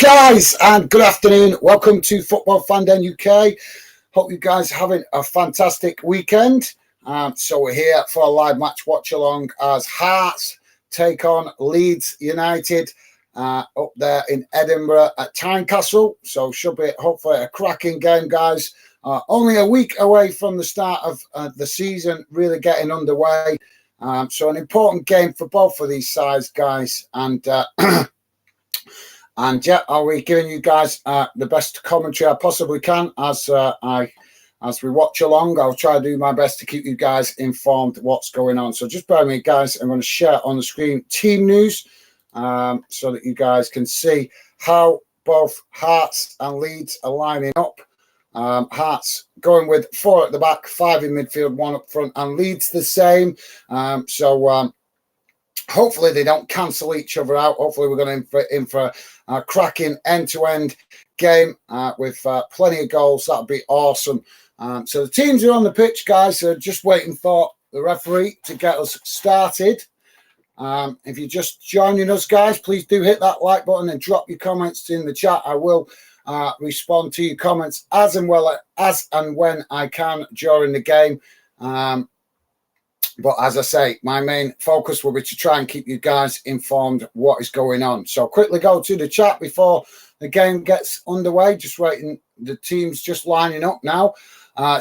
guys, and good afternoon. Welcome to Football Fan Den UK. Hope you guys are having a fantastic weekend. So we're here for a live match watch along as Hearts take on Leeds United up there in Edinburgh at Tynecastle. So should be hopefully a cracking game, guys. Only a week away from the start of the season really getting underway. So an important game for both of these sides, guys. And yeah, I'll be giving you guys the best commentary I possibly can as we watch along. I'll try to do my best to keep you guys informed what's going on. So just bear with me, guys. I'm going to share on the screen team news so that you guys can see how both Hearts and Leeds are lining up. Hearts going with 4 at the back, 5 in midfield, 1 up front, and Leeds the same. Hopefully they don't cancel each other out. Hopefully we're going in for a cracking end-to-end game with plenty of goals. That would be awesome. So the teams are on the pitch, guys. So just waiting for the referee to get us started. If you're just joining us, guys, please do hit that like button and drop your comments in the chat. I will respond to your comments as and when I can during the game. But as I say, my main focus will be to try and keep you guys informed what is going on. So quickly go to the chat before the game gets underway. Just waiting. The team's just lining up now.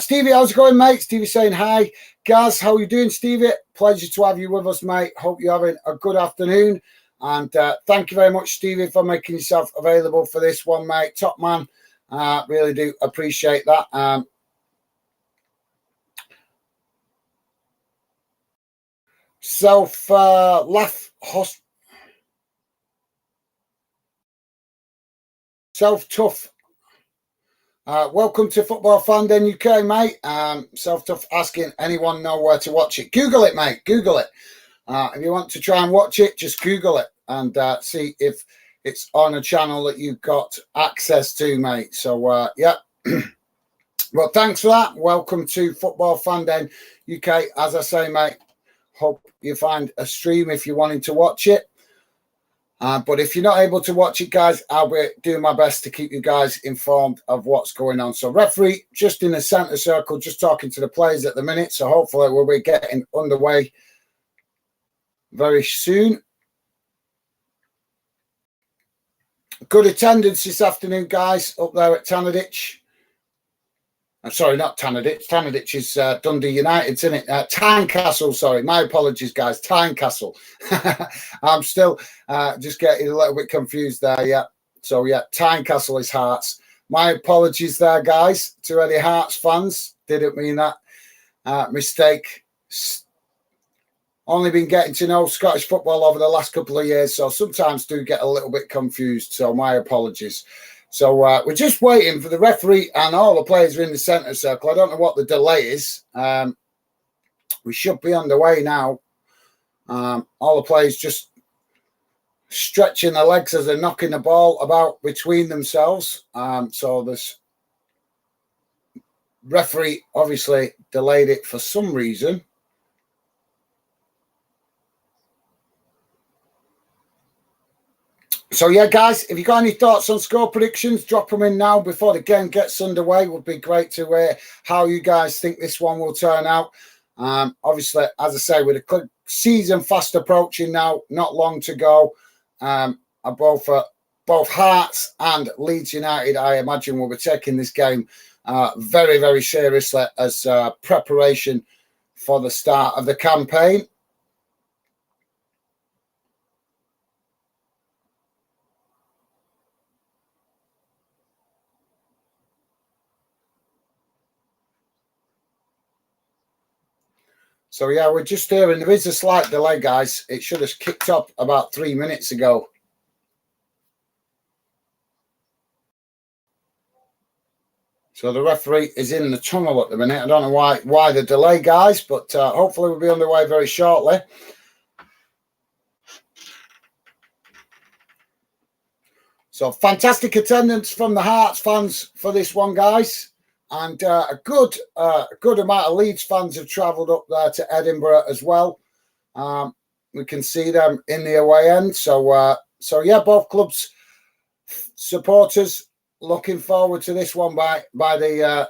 Stevie, how's it going, mate? Stevie saying hi. Gaz, how are you doing, Stevie? Pleasure to have you with us, mate. Hope you're having a good afternoon. And thank you very much, Stevie, for making yourself available for this one, mate. Top man. Really do appreciate that. Self tough. Welcome to Football Fan Den UK, mate. Self tough asking anyone know where to watch it. Google it, mate. Google it. If you want to try and watch it, just Google it and see if it's on a channel that you've got access to, mate. So yeah. Well, thanks for that. Welcome to Football Fan Den UK. As I say, mate, hope you find a stream if you're wanting to watch it. But if you're not able to watch it, guys, I'll be doing my best to keep you guys informed of what's going on. So referee just in the centre circle, just talking to the players at the minute. So hopefully we'll be getting underway very soon. Good attendance this afternoon, guys, up there at Tynecastle. I'm sorry, not Tynecastle. Tynecastle is Dundee United, isn't it? Tynecastle, sorry. My apologies, guys. Tynecastle. I'm still just getting a little bit confused there, yeah. So, yeah, Tynecastle is Hearts. My apologies there, guys, to any Hearts fans. Didn't mean that mistake. Only been getting to know Scottish football over the last couple of years, so sometimes do get a little bit confused. So, my apologies. So we're just waiting for the referee and all the players are in the centre circle. I don't know what the delay is. We should be on the way now. All the players just stretching their legs as they're knocking the ball about between themselves. So this referee obviously delayed it for some reason. So, yeah, guys, if you've got any thoughts on score predictions, drop them in now before the game gets underway. It would be great to hear how you guys think this one will turn out. Obviously, as I say, with the season fast approaching now, not long to go, both Hearts and Leeds United, I imagine, will be taking this game very, very seriously as preparation for the start of the campaign. So, yeah, we're just hearing there is a slight delay, guys. It should have kicked off about 3 minutes ago. So the referee is in the tunnel at the minute. I don't know why the delay, guys, but hopefully we'll be on the way very shortly. So fantastic attendance from the Hearts fans for this one, guys. And a good amount of Leeds fans have travelled up there to Edinburgh as well. We can see them in the away end. So yeah, both clubs supporters looking forward to this one by the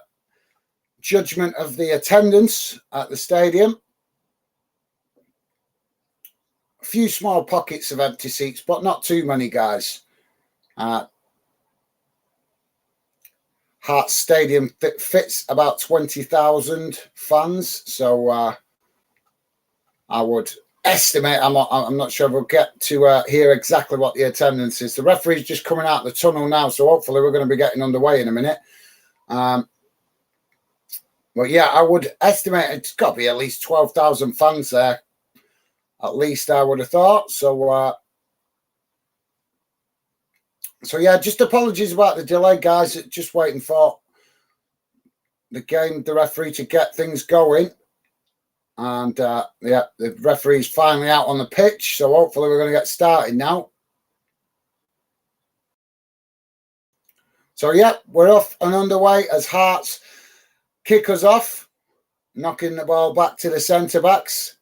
judgment of the attendance at the stadium. A few small pockets of empty seats, but not too many, guys. Hearts Stadium fits about 20,000 fans, so I would estimate, I'm not sure if we'll get to hear exactly what the attendance is. The referee's just coming out the tunnel now, so hopefully we're going to be getting underway in a minute. But yeah, I would estimate it's got to be at least 12,000 fans there. At least I would have thought. So yeah, just apologies about the delay, guys. Just waiting for the referee to get things going. And yeah, the referee's finally out on the pitch, so hopefully we're going to get started now. So yeah, we're off and underway as Hearts kick us off, knocking the ball back to the centre-backs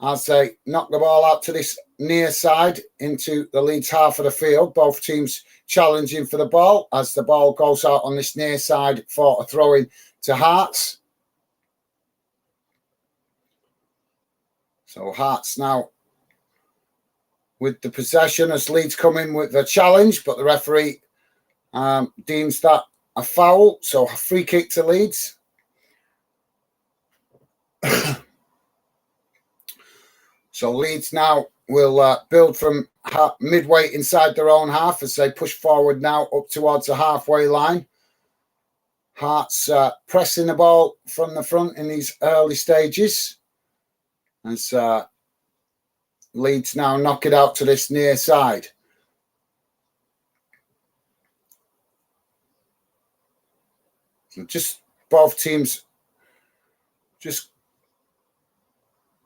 as they knock the ball out to this near side into the Leeds half of the field. Both teams challenging for the ball as the ball goes out on this near side for a throw-in to Hearts. So Hearts now with the possession as Leeds come in with the challenge, but the referee deems that a foul. So a free kick to Leeds. So Leeds now will build from midway inside their own half as they push forward now up towards the halfway line. Hearts pressing the ball from the front in these early stages. As Leeds now knock it out to this near side. So just both teams just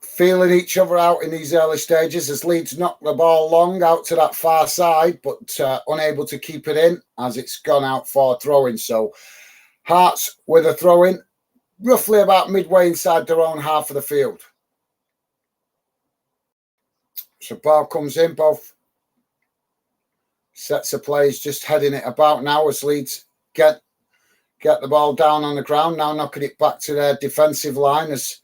feeling each other out in these early stages as Leeds knock the ball long out to that far side, but unable to keep it in as it's gone out for throwing. So Hearts with a throw-in roughly about midway inside their own half of the field. So ball comes in, both sets of players just heading it about now as Leeds get the ball down on the ground, now knocking it back to their defensive line as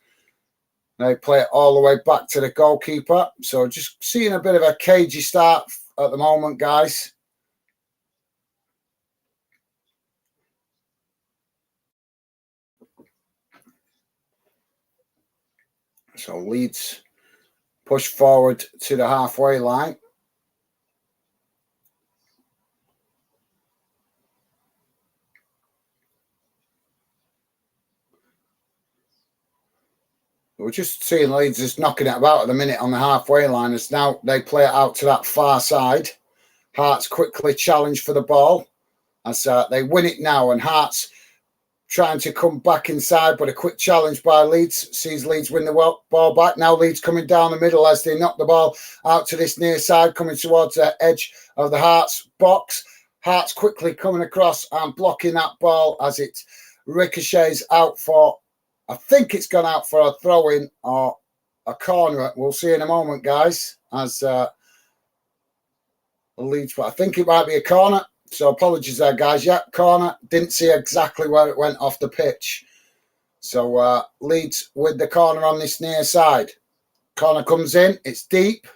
they play it all the way back to the goalkeeper. So just seeing a bit of a cagey start at the moment, guys. So Leeds push forward to the halfway line. We're just seeing Leeds just knocking it about at the minute on the halfway line as now they play it out to that far side. Hearts quickly challenge for the ball as they win it now, and Hearts trying to come back inside, but a quick challenge by Leeds sees Leeds win the ball back. Now Leeds coming down the middle as they knock the ball out to this near side, coming towards the edge of the Hearts box. Hearts quickly coming across and blocking that ball as it ricochets out for, I think it's gone out for a throw-in or a corner. We'll see in a moment, guys, as Leeds, but I think it might be a corner. So apologies there, guys. Yeah, corner. Didn't see exactly where it went off the pitch. So Leeds with the corner on this near side. Corner comes in. It's deep.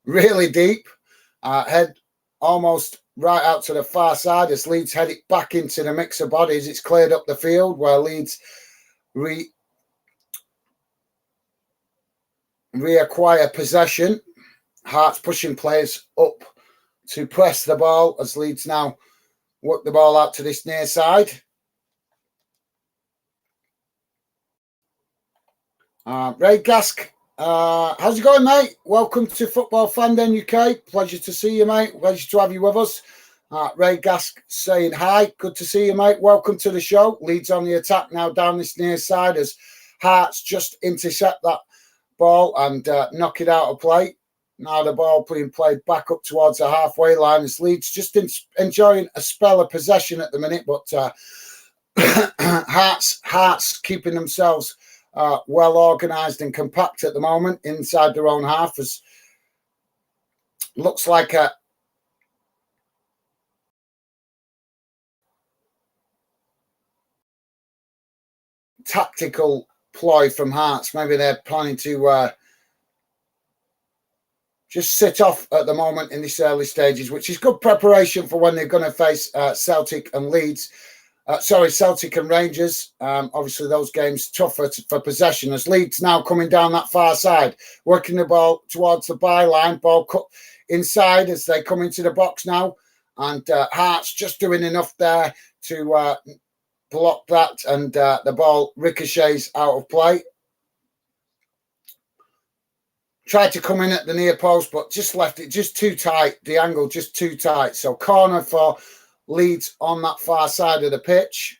Really deep. Head almost right out to the far side as Leeds head it back into the mix of bodies. It's cleared up the field where Leeds reacquire possession. Hearts pushing players up to press the ball as Leeds now work the ball out to this near side. Ray Gask, how's it going, mate? Welcome to Football Fan Den UK. Pleasure to see you, mate. Pleasure to have you with us. Ray Gask saying hi. Good to see you, mate. Welcome to the show. Leeds on the attack now down this near side as Hearts just intercept that ball and knock it out of play. Now the ball being played back up towards the halfway line as Leeds just enjoying a spell of possession at the minute, but Hearts keeping themselves well organised and compact at the moment inside their own half. As looks like tactical ploy from Hearts. Maybe they're planning to just sit off at the moment in these early stages, which is good preparation for when they're going to face Celtic and Leeds. Celtic and Rangers. Obviously, those games tougher for possession as Leeds now coming down that far side, working the ball towards the byline, ball cut inside as they come into the box now. And Hearts just doing enough there to block that, and the ball ricochets out of play. Tried to come in at the near post, but just left it just too tight. The angle just too tight. So corner for Leeds on that far side of the pitch.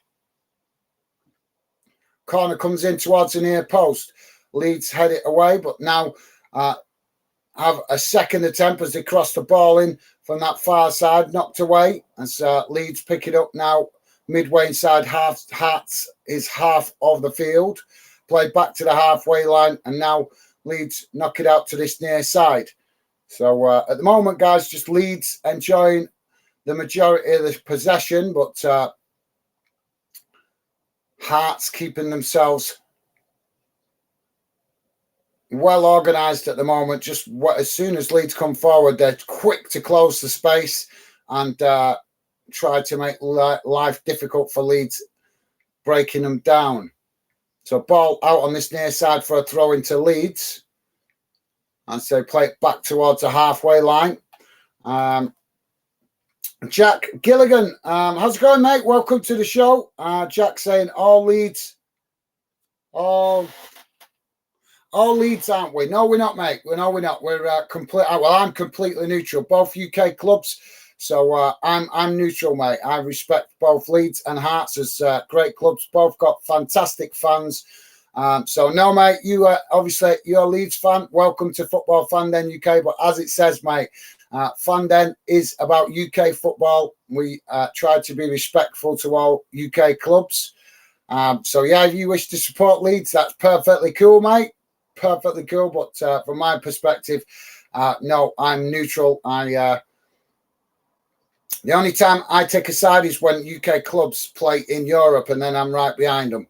Corner comes in towards the near post. Leeds head it away, but now have a second attempt as they cross the ball in from that far side, knocked away. As Leeds pick it up now, midway inside Hearts is half of the field. Played back to the halfway line, and now Leeds knock it out to this near side. So at the moment, guys, just Leeds enjoying the majority of the possession, but Hearts keeping themselves well organised at the moment. Just as soon as Leeds come forward, they're quick to close the space and try to make life difficult for Leeds, breaking them down. So ball out on this near side for a throw into Leeds. And so play it back towards the halfway line. Jack Gilligan, how's it going, mate? Welcome to the show. Jack saying all Leeds, aren't we? No, we're not, mate. We're not. We're complete. Well, I'm completely neutral. Both UK clubs, so I'm neutral, mate. I respect both Leeds and Hearts as great clubs. Both got fantastic fans. So no, mate. You obviously you're a Leeds fan. Welcome to Football Fan Den UK. But as it says, mate, Fan Den is about UK football. We try to be respectful to all UK clubs. So yeah, if you wish to support Leeds, that's perfectly cool, mate. Perfectly cool. But from my perspective, no, I'm neutral. The only time I take a side is when UK clubs play in Europe, and then I'm right behind them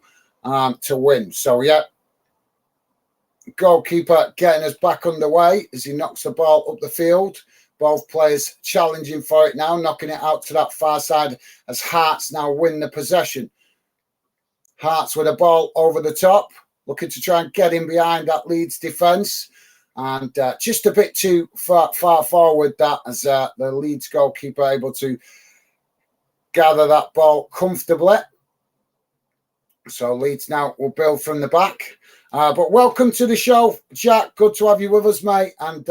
to win. So yeah, goalkeeper getting us back underway as he knocks the ball up the field. Both players challenging for it now, knocking it out to that far side as Hearts now win the possession. Hearts with a ball over the top, looking to try and get in behind that Leeds defence. And just a bit too far forward that as the Leeds goalkeeper able to gather that ball comfortably. So Leeds now will build from the back. But welcome to the show, Jack. Good to have you with us, mate. And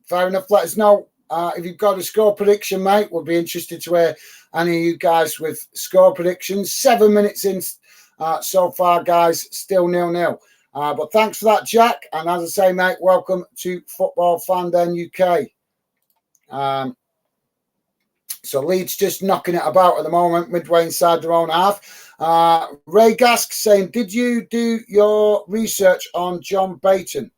fair enough, let us know if you've got a score prediction, mate. We'll be interested to hear any of you guys with score predictions. 7 minutes in so far, guys, still 0-0. But thanks for that, Jack. And as I say, mate, welcome to Football Fan Den UK. So Leeds just knocking it about at the moment, midway inside their own half. Ray Gask saying, did you do your research on John Bayton?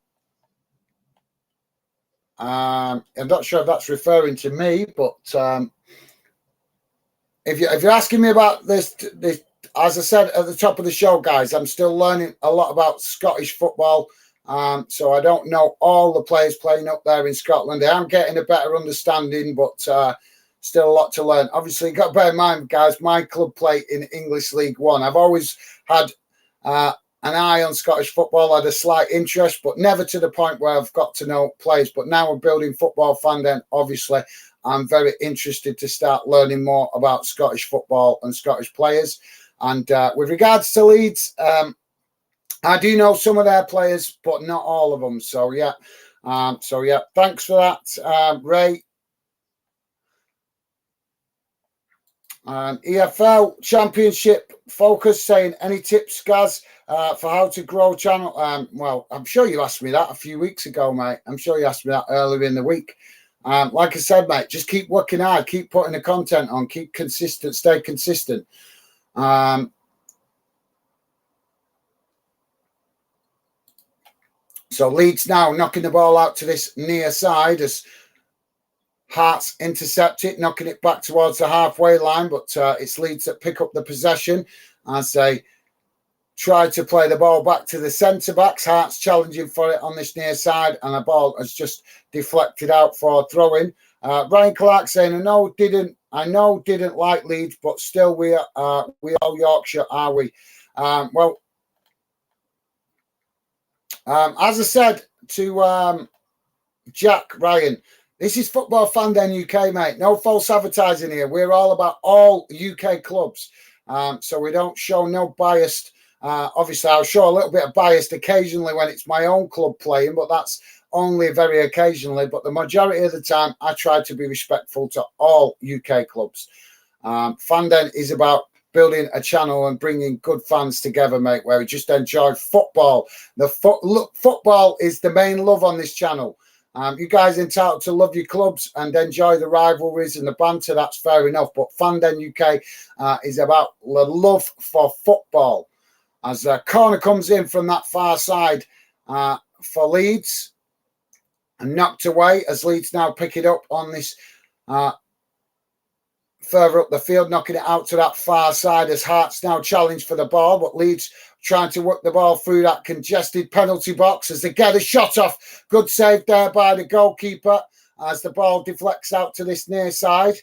I'm not sure if that's referring to me, but if you're asking me about this, as I said at the top of the show, guys, I'm still learning a lot about Scottish football. So I don't know all the players playing up there in Scotland. I am getting a better understanding, but still a lot to learn. Obviously, got to bear in mind, guys, my club play in English League One. I've always had an eye on Scottish football, had a slight interest, but never to the point where I've got to know players. But now we're building Football Fan Den, obviously, I'm very interested to start learning more about Scottish football and Scottish players. And with regards to Leeds, I do know some of their players, but not all of them. So, yeah. Thanks for that, Ray. EFL Championship Focus saying, any tips, Gaz, for how to grow channel? Well, I'm sure you asked me that a few weeks ago, mate. I'm sure you asked me that earlier in the week. Like I said, mate, just keep working hard, keep putting the content on, keep consistent, stay consistent. So Leeds now knocking the ball out to this near side as Hearts intercept it, knocking it back towards the halfway line, but it's Leeds that pick up the possession as they tried to play the ball back to the centre-backs. Hearts challenging for it on this near side, and the ball has just deflected out for throwing. Ryan Clark saying, I know didn't like Leeds, but still we are Yorkshire, are we? As I said to Jack Ryan, this is Football Fan Den UK, mate. No false advertising here. We're all about all UK clubs. So we don't show no biased. Obviously, I'll show a little bit of biased occasionally when it's my own club playing, but that's only very occasionally. But the majority of the time, I try to be respectful to all UK clubs. Fanden is about building a channel and bringing good fans together, mate, where we just enjoy football. Football is the main love on this channel. You guys are entitled to love your clubs and enjoy the rivalries and the banter. That's fair enough. But Fanden UK is about the love for football. As a corner comes in from that far side for Leeds and knocked away, as Leeds now pick it up on this further up the field, knocking it out to that far side as Hearts now challenge for the ball, but Leeds trying to work the ball through that congested penalty box as they get a shot off. Good save there by the goalkeeper as the ball deflects out to this near side.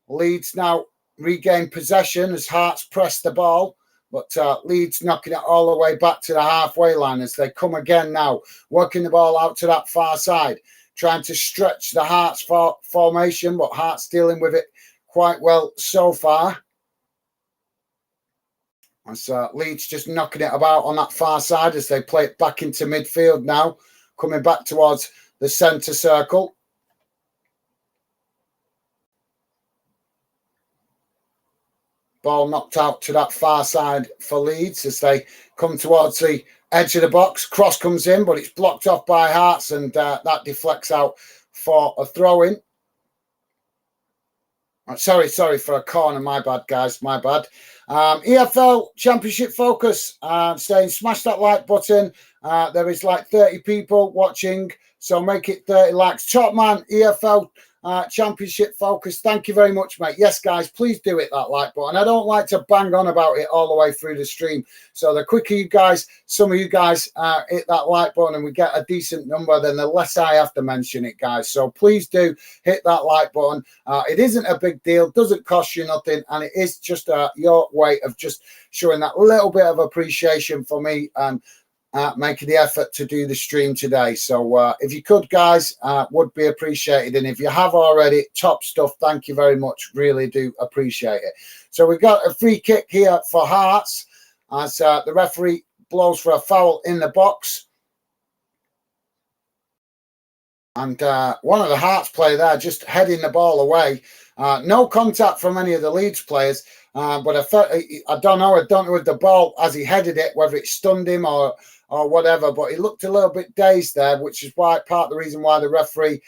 Leeds now regain possession as Hearts press the ball, but Leeds knocking it all the way back to the halfway line as they come again now, working the ball out to that far side, trying to stretch the Hearts formation, but Hearts dealing with it quite well so far. As Leeds just knocking it about on that far side as they play it back into midfield now, coming back towards the centre circle. Ball knocked out to that far side for Leeds as they come towards the edge of the box. Cross comes in, but it's blocked off by Hearts, and that deflects out for a throw-in. Sorry for a corner. My bad, guys. My bad. EFL Championship Focus saying smash that like button. There is like 30 people watching, so make it 30 likes. Top man, EFL Championship Focus. Thank you very much, mate. Yes, guys, please do hit that like button. I don't like to bang on about it all the way through the stream. So the quicker you guys, some of you guys hit that like button and we get a decent number, then the less I have to mention it, guys. So please do hit that like button. It isn't a big deal, doesn't cost you nothing, and it is just your way of just showing that little bit of appreciation for me and making the effort to do the stream today. So if you could, guys, would be appreciated. And if you have already, top stuff. Thank you very much. Really do appreciate it. So we've got a free kick here for Hearts as the referee blows for a foul in the box. And one of the Hearts player there just heading the ball away. No contact from any of the Leeds players. But I don't know if the ball, as he headed it, whether it stunned him or whatever, but he looked a little bit dazed there, which is why part of the reason why the referee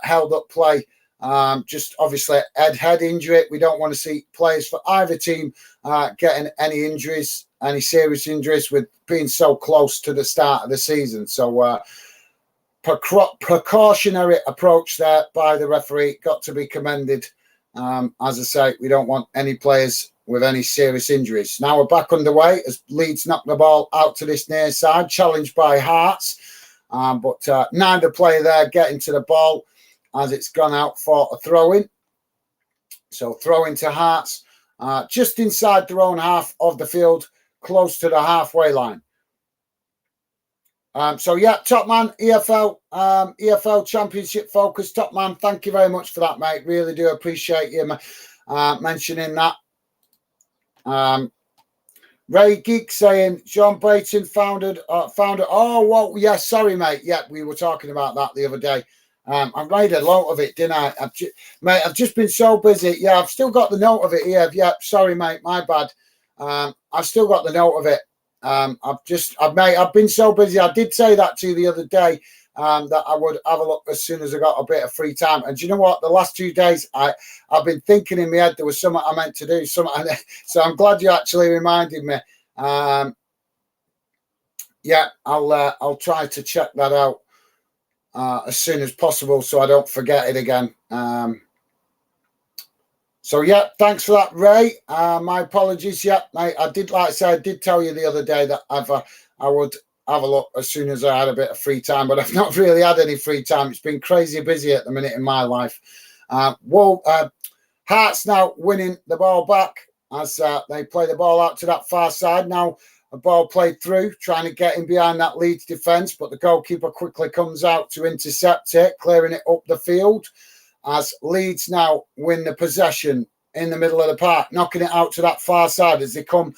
held up play. Just obviously head injury. We don't want to see players for either team getting any injuries, any serious injuries, with being so close to the start of the season. So precautionary approach there by the referee, got to be commended. As I say, we don't want any players with any serious injuries. Now we're back underway as Leeds knock the ball out to this near side, challenged by Hearts. But neither player there getting to the ball as it's gone out for a throw-in. So throw-in to Hearts, just inside their own half of the field, close to the halfway line. So yeah, top man, EFL Championship Focus, top man. Thank you very much for that, mate. Really do appreciate you mentioning that. Ray Geek saying John Brayton founded. Oh, well, yeah, sorry, mate. Yeah, we were talking about that the other day. I made a note of it, didn't I? I've just been so busy. Yeah, I've still got the note of it here. Yeah, sorry, mate. My bad. I've still got the note of it. I've been so busy. I did say that to you the other day, that I would have a look as soon as I got a bit of free time. And do you know what? The last 2 days, I've been thinking in my head there was something I meant to do. So I'm glad you actually reminded me. Yeah, I'll try to check that out as soon as possible so I don't forget it again. So yeah, thanks for that, Ray. My apologies. Yeah, mate, I did, like I said, I did tell you the other day that I would have a look as soon as I had a bit of free time, but I've not really had any free time. It's been crazy busy at the minute in my life. Hearts now winning the ball back as they play the ball out to that far side. Now a ball played through, trying to get in behind that Leeds defence, but the goalkeeper quickly comes out to intercept it, clearing it up the field. As Leeds now win the possession in the middle of the park, knocking it out to that far side as they come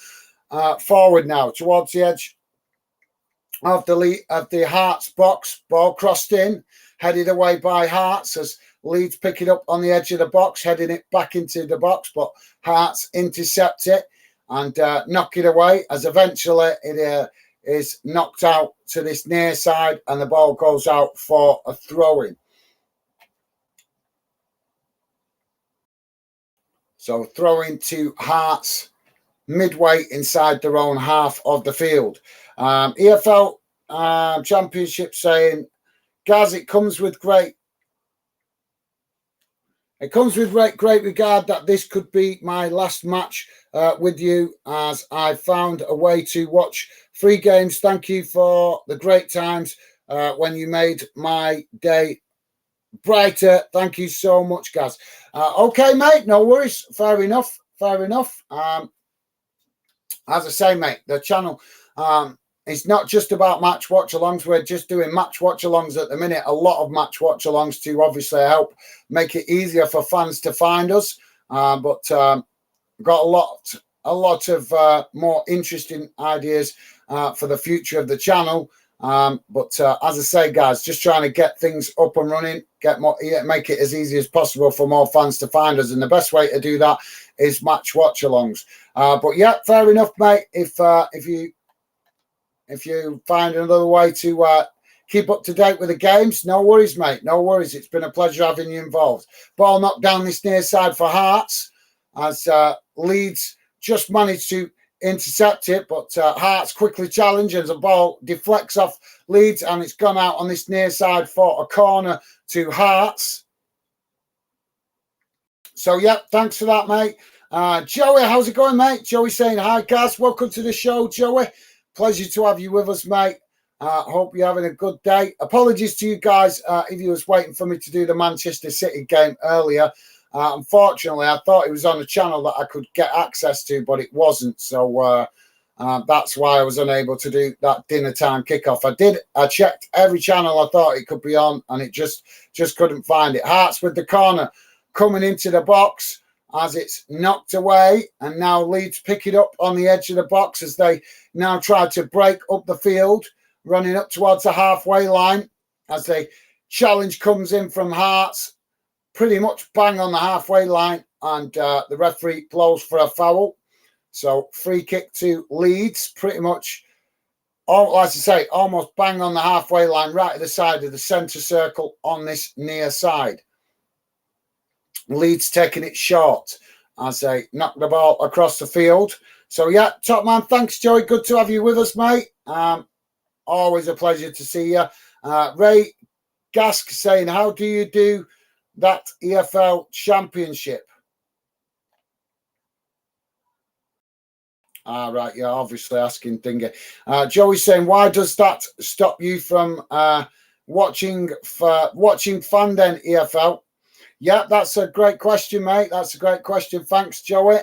forward now towards the edge of the Hearts box. Ball crossed in, headed away by Hearts as Leeds pick it up on the edge of the box, heading it back into the box, but Hearts intercept it and knock it away as eventually it is knocked out to this near side and the ball goes out for a throw-in. So throwing to Hearts midway inside their own half of the field. EFL Championship saying, Gaz, it comes with great regard that this could be my last match with you, as I found a way to watch 3 games. Thank you for the great times when you made my day brighter. Thank you so much, Gaz. Okay, mate, no worries. Fair enough. As I say, mate, the channel is not just about match watch alongs. We're just doing match watch alongs at the minute. A lot of match watch alongs to obviously help make it easier for fans to find us. But got a lot of more interesting ideas for the future of the channel. But as I say, guys, just trying to get things up and running, make it as easy as possible for more fans to find us, and the best way to do that is match watch alongs. But yeah, fair enough, mate. If you find another way to keep up to date with the games, no worries, mate. No worries. It's been a pleasure having you involved. Ball knocked down this near side for Hearts as Leeds just managed to intercept it, but Hearts quickly challenge as the ball deflects off Leeds and it's gone out on this near side for a corner to Hearts. So yeah, thanks for that, mate. Joey, how's it going, mate? Joey saying hi, Gaz. Welcome to the show, Joey. Pleasure to have you with us, mate. Hope you're having a good day. Apologies to you guys if you was waiting for me to do the Manchester City game earlier. Unfortunately, I thought it was on a channel that I could get access to, but it wasn't. So that's why I was unable to do that dinner time kickoff. I checked every channel I thought it could be on, and it just couldn't find it. Hearts with the corner coming into the box as it's knocked away, and now Leeds pick it up on the edge of the box as they now try to break up the field, running up towards the halfway line as the challenge comes in from Hearts. Pretty much bang on the halfway line, and the referee blows for a foul. So free kick to Leeds, pretty much, like I say, almost bang on the halfway line, right at the side of the centre circle on this near side. Leeds taking it short as they knock the ball across the field. So yeah, top man, thanks, Joey. Good to have you with us, mate. Always a pleasure to see you. Ray Gask saying, how do you do that EFL Championship? Right, yeah, obviously asking Dinger. Joey saying, why does that stop you from watching Fanden EFL? Yeah, that's a great question, mate. That's a great question. Thanks, Joey.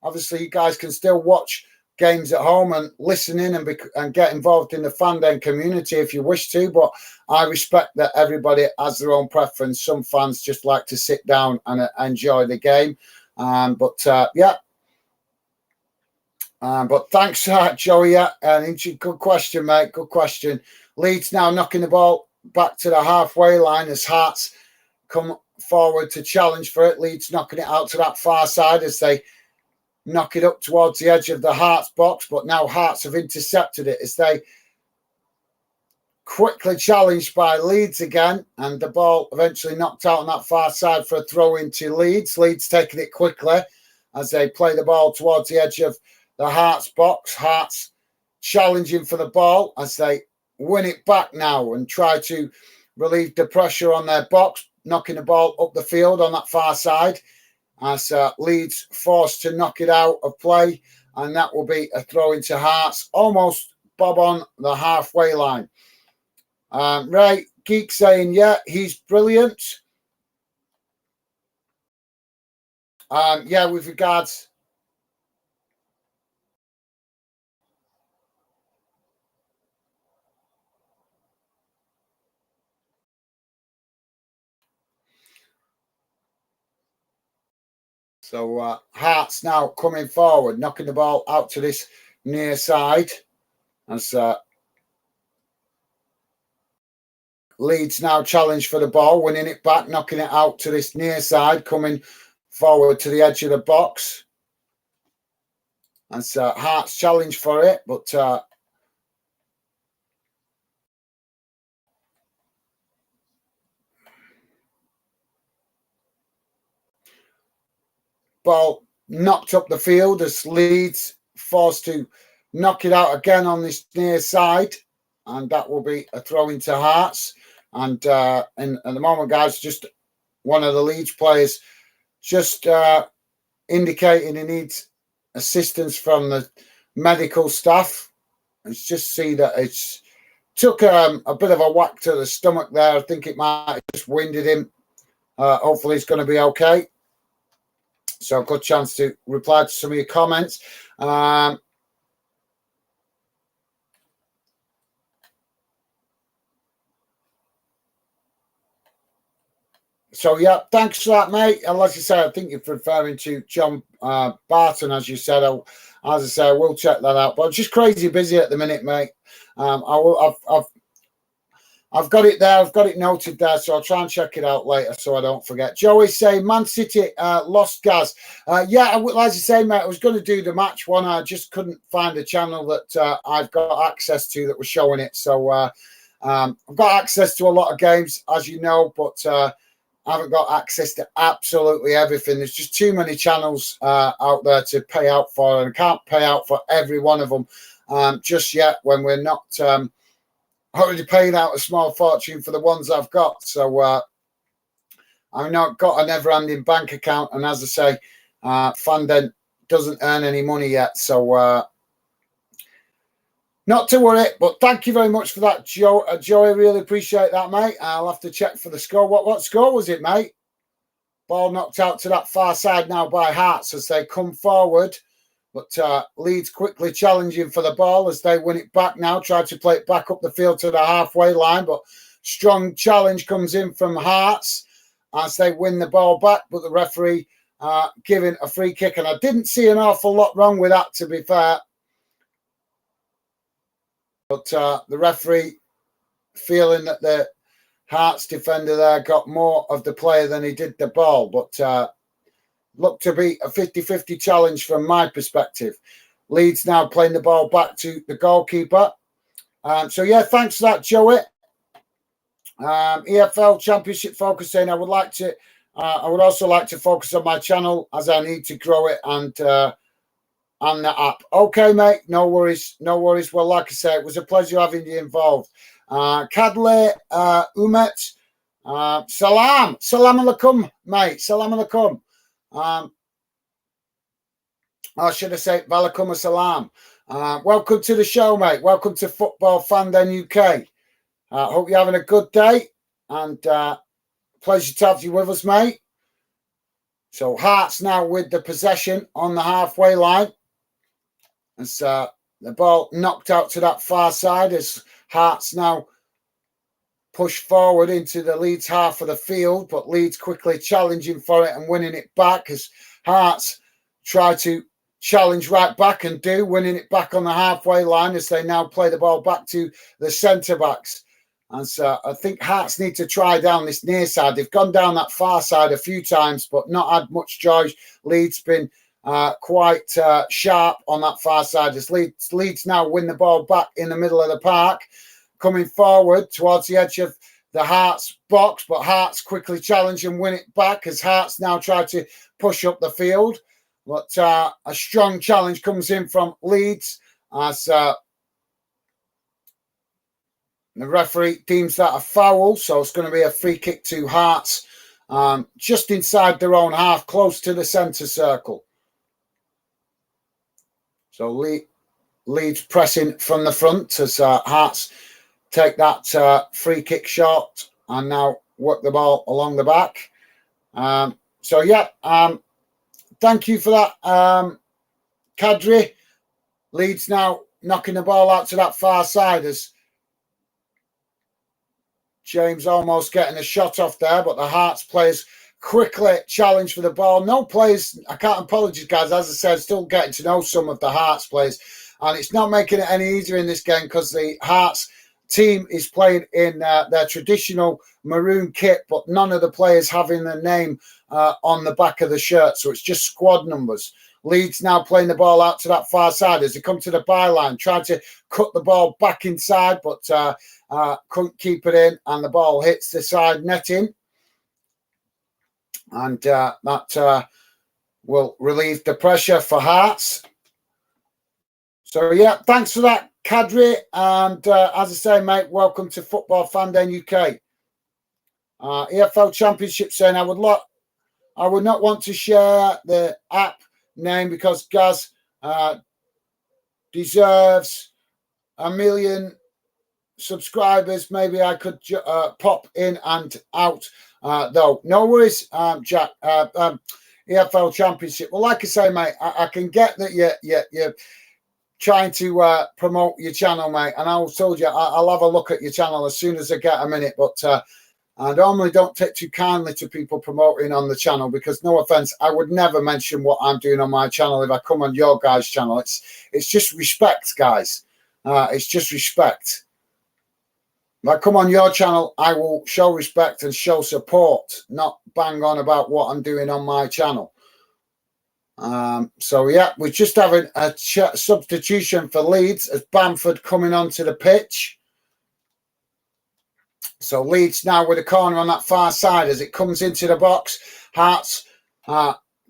Obviously, you guys can still watch games at home and listen in and get involved in the Fanden community if you wish to, but I respect that everybody has their own preference. Some fans just like to sit down and enjoy the game. But thanks, Joey. Yeah, good question, mate. Good question. Leeds now knocking the ball back to the halfway line as Hearts come forward to challenge for it. Leeds knocking it out to that far side as they knock it up towards the edge of the Hearts box, but now Hearts have intercepted it as they quickly challenged by Leeds again, and the ball eventually knocked out on that far side for a throw into Leeds. Leeds taking it quickly as they play the ball towards the edge of the Hearts box. Hearts challenging for the ball as they win it back now and try to relieve the pressure on their box, knocking the ball up the field on that far side. as Leeds forced to knock it out of play, and that will be a throw into Hearts, almost bob on the halfway line. Right, Geek saying, yeah, he's brilliant. Yeah, with regards... So Hearts now coming forward, knocking the ball out to this near side. As Leeds now challenge for the ball, winning it back, knocking it out to this near side, coming forward to the edge of the box. As Hearts challenge for it, but ball knocked up the field as Leeds forced to knock it out again on this near side, and that will be a throw into Hearts. And at the moment, guys, just one of the Leeds players just indicating he needs assistance from the medical staff. Let's just see that it's took a bit of a whack to the stomach there. I think it might have just winded him. Hopefully he's going to be okay. So good chance to reply to some of your comments. So, yeah, thanks for that, mate. And like I say, I think you're referring to John Barton, as you said. As I say, I will check that out. But I'm just crazy busy at the minute, mate. I've got it there. I've got it noted there, so I'll try and check it out later so I don't forget. Joey saying Man City lost Gaz. Yeah, as I say, mate, I was going to do the match one. I just couldn't find a channel that I've got access to that was showing it. So I've got access to a lot of games, as you know, but I haven't got access to absolutely everything. There's just too many channels out there to pay out for, and I can't pay out for every one of them just yet when we're not already paying out a small fortune for the ones I've got. So I've not got a never-ending bank account, and as I say, Fandent doesn't earn any money yet. So not to worry, but thank you very much for that, Joe. Joey, really appreciate that, mate. I'll have to check for the score. What score was it, mate? Ball knocked out to that far side now by Hearts as they come forward. But Leeds quickly challenging for the ball as they win it back now. Try to play it back up the field to the halfway line. But strong challenge comes in from Hearts as they win the ball back. But the referee giving a free kick. And I didn't see an awful lot wrong with that, to be fair. But the referee feeling that the Hearts defender there got more of the player than he did the ball. But looked to be a 50-50 challenge from my perspective. Leeds now playing the ball back to the goalkeeper. So, yeah, thanks for that, Joey. EFL Championship Focus saying I would also like to focus on my channel as I need to grow it and the app. Okay, mate, no worries. Well, like I say, it was a pleasure having you involved. Kadle Umet, salam alaikum, mate, salam alaikum. Or should I say, Valakum Assalam. Welcome to the show, mate. Welcome to Football Fandom UK. Hope you're having a good day, and pleasure to have you with us, mate. So Hearts now with the possession on the halfway line. As the ball knocked out to that far side as Hearts now push forward into the Leeds half of the field, but Leeds quickly challenging for it and winning it back as Hearts try to challenge right back and winning it back on the halfway line as they now play the ball back to the centre-backs. And so I think Hearts need to try down this near side. They've gone down that far side a few times, but not had much joy. Leeds been quite sharp on that far side as Leeds now win the ball back in the middle of the park, coming forward towards the edge of the Hearts box, but Hearts quickly challenge and win it back as Hearts now try to push up the field. But a strong challenge comes in from Leeds as the referee deems that a foul, so it's going to be a free kick to Hearts just inside their own half, close to the centre circle. So Leeds pressing from the front as Hearts take that free kick shot and now work the ball along the back. So yeah, thank you for that, Kadri. Leeds now knocking the ball out to that far side as James almost getting a shot off there, but the Hearts players quickly challenge for the ball. No players, I can't apologise, guys. As I said, still getting to know some of the Hearts players, and it's not making it any easier in this game because the Hearts team is playing in their traditional maroon kit, but none of the players having their name on the back of the shirt, so it's just squad numbers. Leeds now playing the ball out to that far side as they come to the byline, trying to cut the ball back inside, but couldn't keep it in, and the ball hits the side netting. And that will relieve the pressure for Hearts. So, yeah, thanks for that, Kadri. And as I say, mate, welcome to Football Fan Den UK. EFL Championship saying I would not want to share the app name because Gaz deserves 1 million subscribers. Maybe I could pop in and out though. No worries, Jack. EFL Championship. Well, like I say, mate, I can get that you're trying to promote your channel, mate, and I told you I'll have a look at your channel as soon as I get a minute, but I normally don't take too kindly to people promoting on the channel because, no offense, I would never mention what I'm doing on my channel if I come on your guys' channel. It's just respect, guys. It's just respect. If I come on your channel, I will show respect and show support, not bang on about what I'm doing on my channel. So, yeah, we're just having a substitution for Leeds as Bamford coming onto the pitch. So Leeds now with a corner on that far side as it comes into the box. Hearts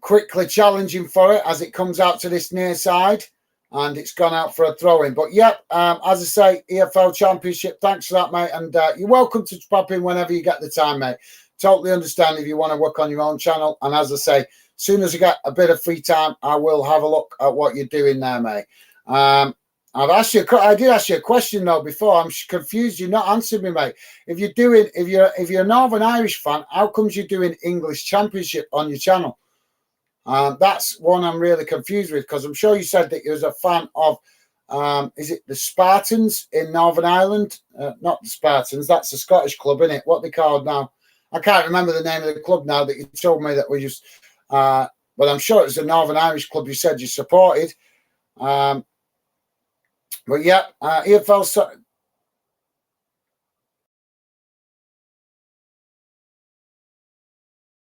quickly challenging for it as it comes out to this near side. And it's gone out for a throw-in. But, yep, as I say, EFL Championship, thanks for that, mate. And you're welcome to pop in whenever you get the time, mate. Totally understand if you want to work on your own channel. And as I say, as soon as I get a bit of free time, I will have a look at what you're doing there, mate. I did ask you a question though before. I'm confused. You're not answering me, mate. If you're a Northern Irish fan, how comes you're doing English Championship on your channel? That's one I'm really confused with because I'm sure you said that you was a fan of. Is it the Spartans in Northern Ireland? Not the Spartans. That's a Scottish club, isn't it? What they called now? I can't remember the name of the club now that you told me that we just. But I'm sure it was the Northern Irish club you said you supported. But yeah, EFL.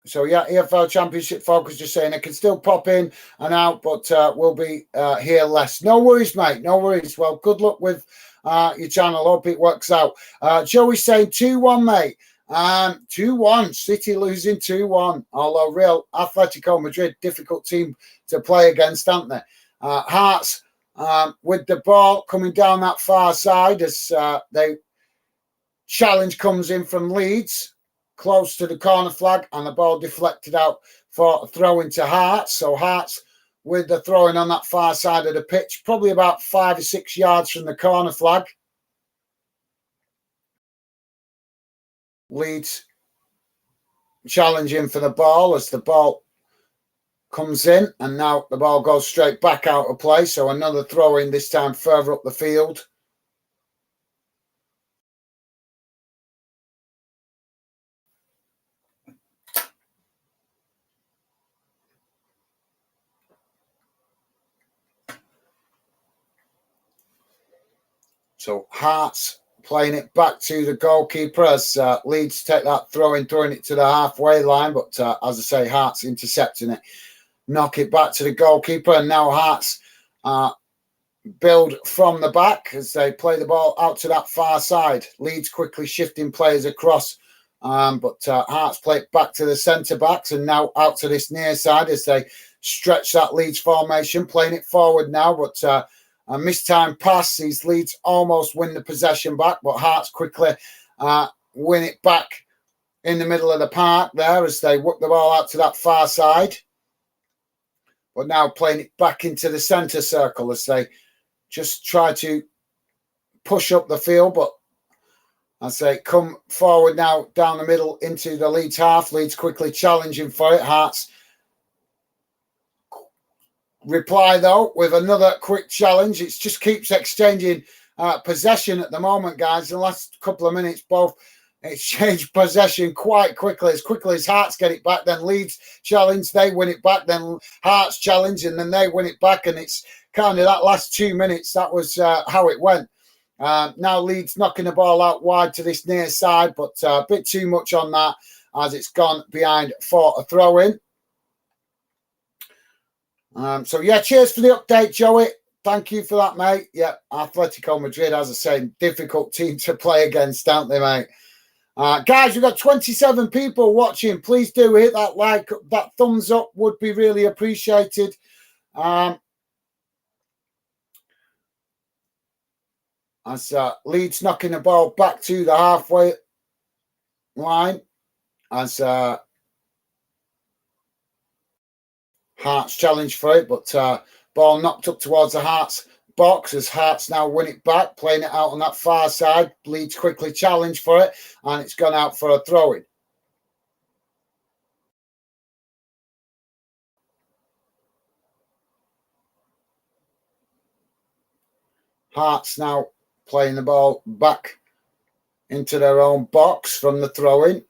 So yeah, EFL Championship focus just saying it can still pop in and out, but we'll be here less. No worries, mate. No worries. Well, good luck with your channel. Hope it works out. Joey's saying 2-1, mate. 2-1. City losing 2-1. Although Real Atletico Madrid, difficult team to play against, aren't they? Hearts. With the ball coming down that far side as the challenge comes in from Leeds, close to the corner flag, and the ball deflected out for a throw into Hearts. So Hearts with the throwing on that far side of the pitch, probably about 5 or 6 yards from the corner flag. Leeds challenging for the ball as the ball comes in, and now the ball goes straight back out of play. So another throw in, this time further up the field. So Hearts playing it back to the goalkeeper as Leeds take that throwing it to the halfway line. But as I say, Hearts intercepting it. Knock it back to the goalkeeper, and now Hearts build from the back as they play the ball out to that far side. Leeds quickly shifting players across, but Hearts play it back to the centre-backs and now out to this near side as they stretch that Leeds formation, playing it forward now, but a mistimed pass. These Leeds almost win the possession back, but Hearts quickly win it back in the middle of the park there as they whip the ball out to that far side. But now playing it back into the centre circle as they just try to push up the field. But as they come forward now down the middle into the Leeds half, Leeds quickly challenging for it. Hearts reply though with another quick challenge. It just keeps exchanging possession at the moment, guys. In the last couple of minutes, both exchange possession quite quickly as Hearts get it back. Then Leeds challenge, they win it back. Then Hearts challenge, and then they win it back. And it's kind of that last 2 minutes. That was how it went. Now Leeds knocking the ball out wide to this near side, but a bit too much on that as it's gone behind for a throw-in. So, yeah, cheers for the update, Joey. Thank you for that, mate. Yeah, Atletico Madrid, as I say, difficult team to play against, aren't they, mate? Guys, we've got 27 people watching. Please do hit that like, that thumbs up would be really appreciated. As Leeds knocking the ball back to the halfway line. As Hearts challenge for it, but ball knocked up towards the Hearts box as Hearts now win it back, playing it out on that far side. Leeds quickly challenge for it, and it's gone out for a throw-in. Hearts now playing the ball back into their own box from the throw-in.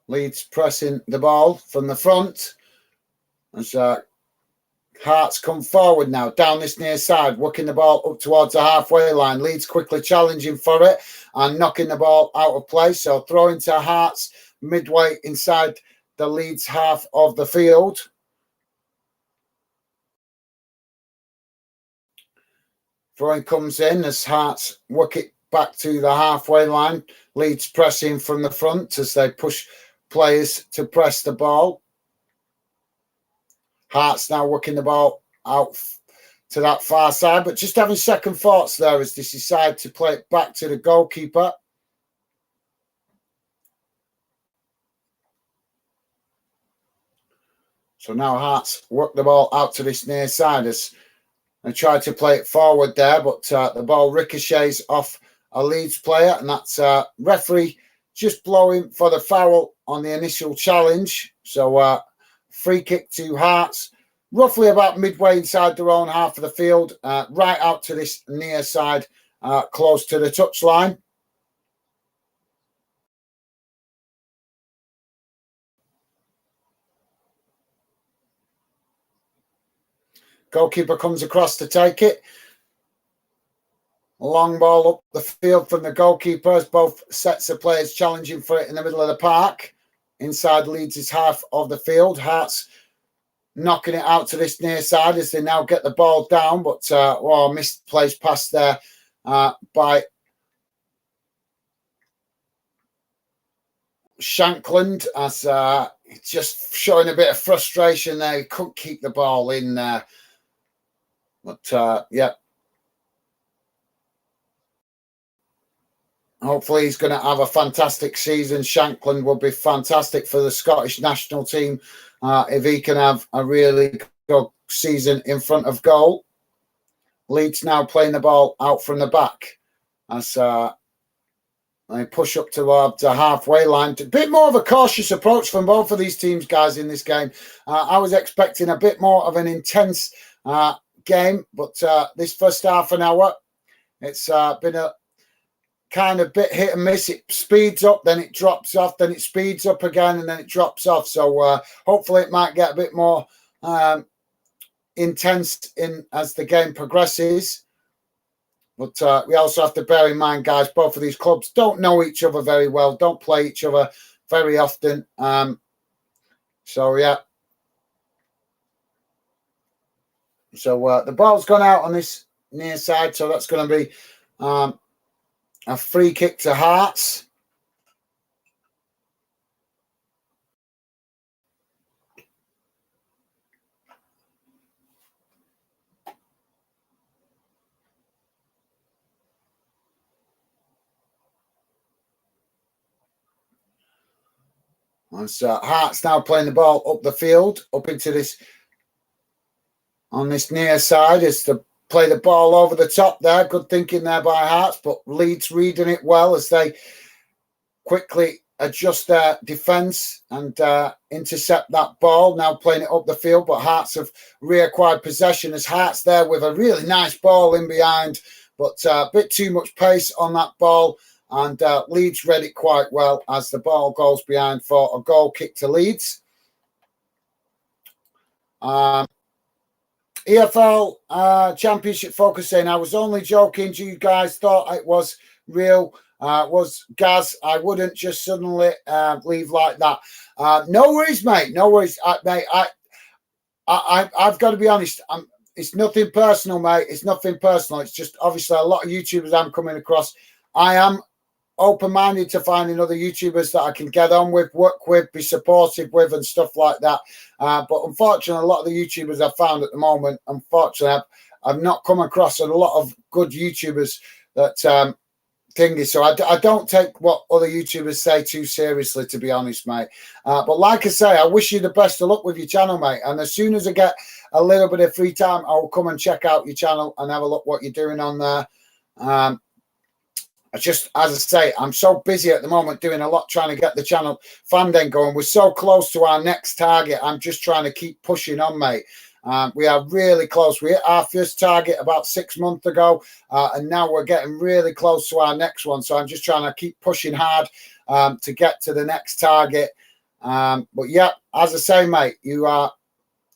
Leeds pressing the ball from the front as Hearts come forward now down this near side, working the ball up towards the halfway line. Leeds quickly challenging for it and knocking the ball out of play. So throwing to Hearts midway inside the Leeds half of the field. Throwing comes in as Hearts work it back to the halfway line. Leeds pressing from the front as they push players to press the ball. Hearts now working the ball out to that far side, but just having second thoughts there as they decide to play it back to the goalkeeper. So now Hearts work the ball out to this near side as they try to play it forward there, but the ball ricochets off a Leeds player, and that's referee just blowing for the foul on the initial challenge. So free kick to Hearts, roughly about midway inside their own half of the field, right out to this near side, close to the touchline. Goalkeeper comes across to take it. Long ball up the field from the goalkeeper as both sets of players challenging for it in the middle of the park. Inside Leeds' half of the field. Hearts knocking it out to this near side as they now get the ball down, but misplaced pass there by Shankland as just showing a bit of frustration there. He couldn't keep the ball in there. But, yeah. Hopefully he's going to have a fantastic season. Shankland will be fantastic for the Scottish national team if he can have a really good season in front of goal. Leeds now playing the ball out from the back as they push up towards the halfway line. A bit more of a cautious approach from both of these teams, guys, in this game. I was expecting a bit more of an intense game, but this first half an hour, it's been a kind of bit hit and miss. It speeds up, then it drops off, then it speeds up again, and then it drops off. So hopefully it might get a bit more intense as the game progresses. But we also have to bear in mind, guys, both of these clubs don't know each other very well, don't play each other very often. So, yeah. So the ball's gone out on this near side, so that's going to be a free kick to Hearts. As Hearts now playing the ball up the field, up into this, on this near side, as they play the ball over the top there. Good thinking there by Hearts, but Leeds reading it well as they quickly adjust their defence and intercept that ball. Now playing it up the field, but Hearts have reacquired possession as Hearts there with a really nice ball in behind, but a bit too much pace on that ball. And Leeds read it quite well as the ball goes behind for a goal kick to Leeds. EFL Championship focusing. I was only joking. You guys thought it was real. Was Gaz? I wouldn't just suddenly leave like that. No worries, mate. No worries, mate. I've got to be honest. It's nothing personal, mate. It's nothing personal. It's just obviously a lot of YouTubers I'm coming across. I am open-minded to finding other YouTubers that I can get on with, work with, be supportive with, and stuff like that. But unfortunately, a lot of the YouTubers I've found at the moment, unfortunately, I've not come across a lot of good YouTubers that thingy. So I don't take what other YouTubers say too seriously, to be honest, mate. But like I say, I wish you the best of luck with your channel, mate. And as soon as I get a little bit of free time, I'll come and check out your channel and have a look what you're doing on there. Just, as I say, I'm so busy at the moment doing a lot trying to get the channel Fandom going. We're so close to our next target. I'm just trying to keep pushing on, mate. We are really close. We hit our first target about 6 months ago, and now we're getting really close to our next one. So I'm just trying to keep pushing hard to get to the next target. But yeah, as I say, mate, you are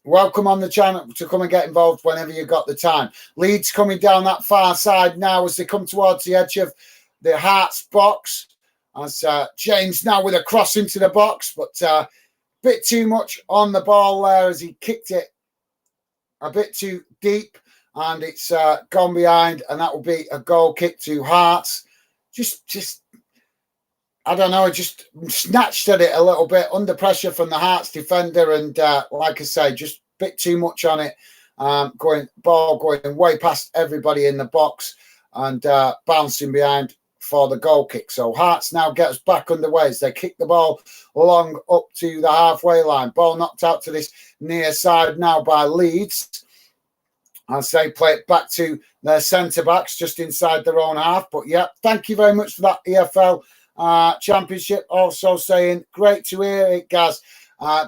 welcome on the channel to come and get involved whenever you've got the time. Leeds coming down that far side now as they come towards the edge of the Hearts box, as James now with a cross into the box, but a bit too much on the ball there as he kicked it a bit too deep, and it's gone behind, and that will be a goal kick to Hearts. Just I don't know, just snatched at it a little bit under pressure from the Hearts defender, and like I say, just a bit too much on it. Ball going way past everybody in the box and bouncing behind for the goal kick. So Hearts now get us back underway as they kick the ball long up to the halfway line. Ball knocked out to this near side now by Leeds as they play it back to their centre-backs just inside their own half. But yeah, thank you very much for that EFL Championship. Also saying, great to hear it, Gaz.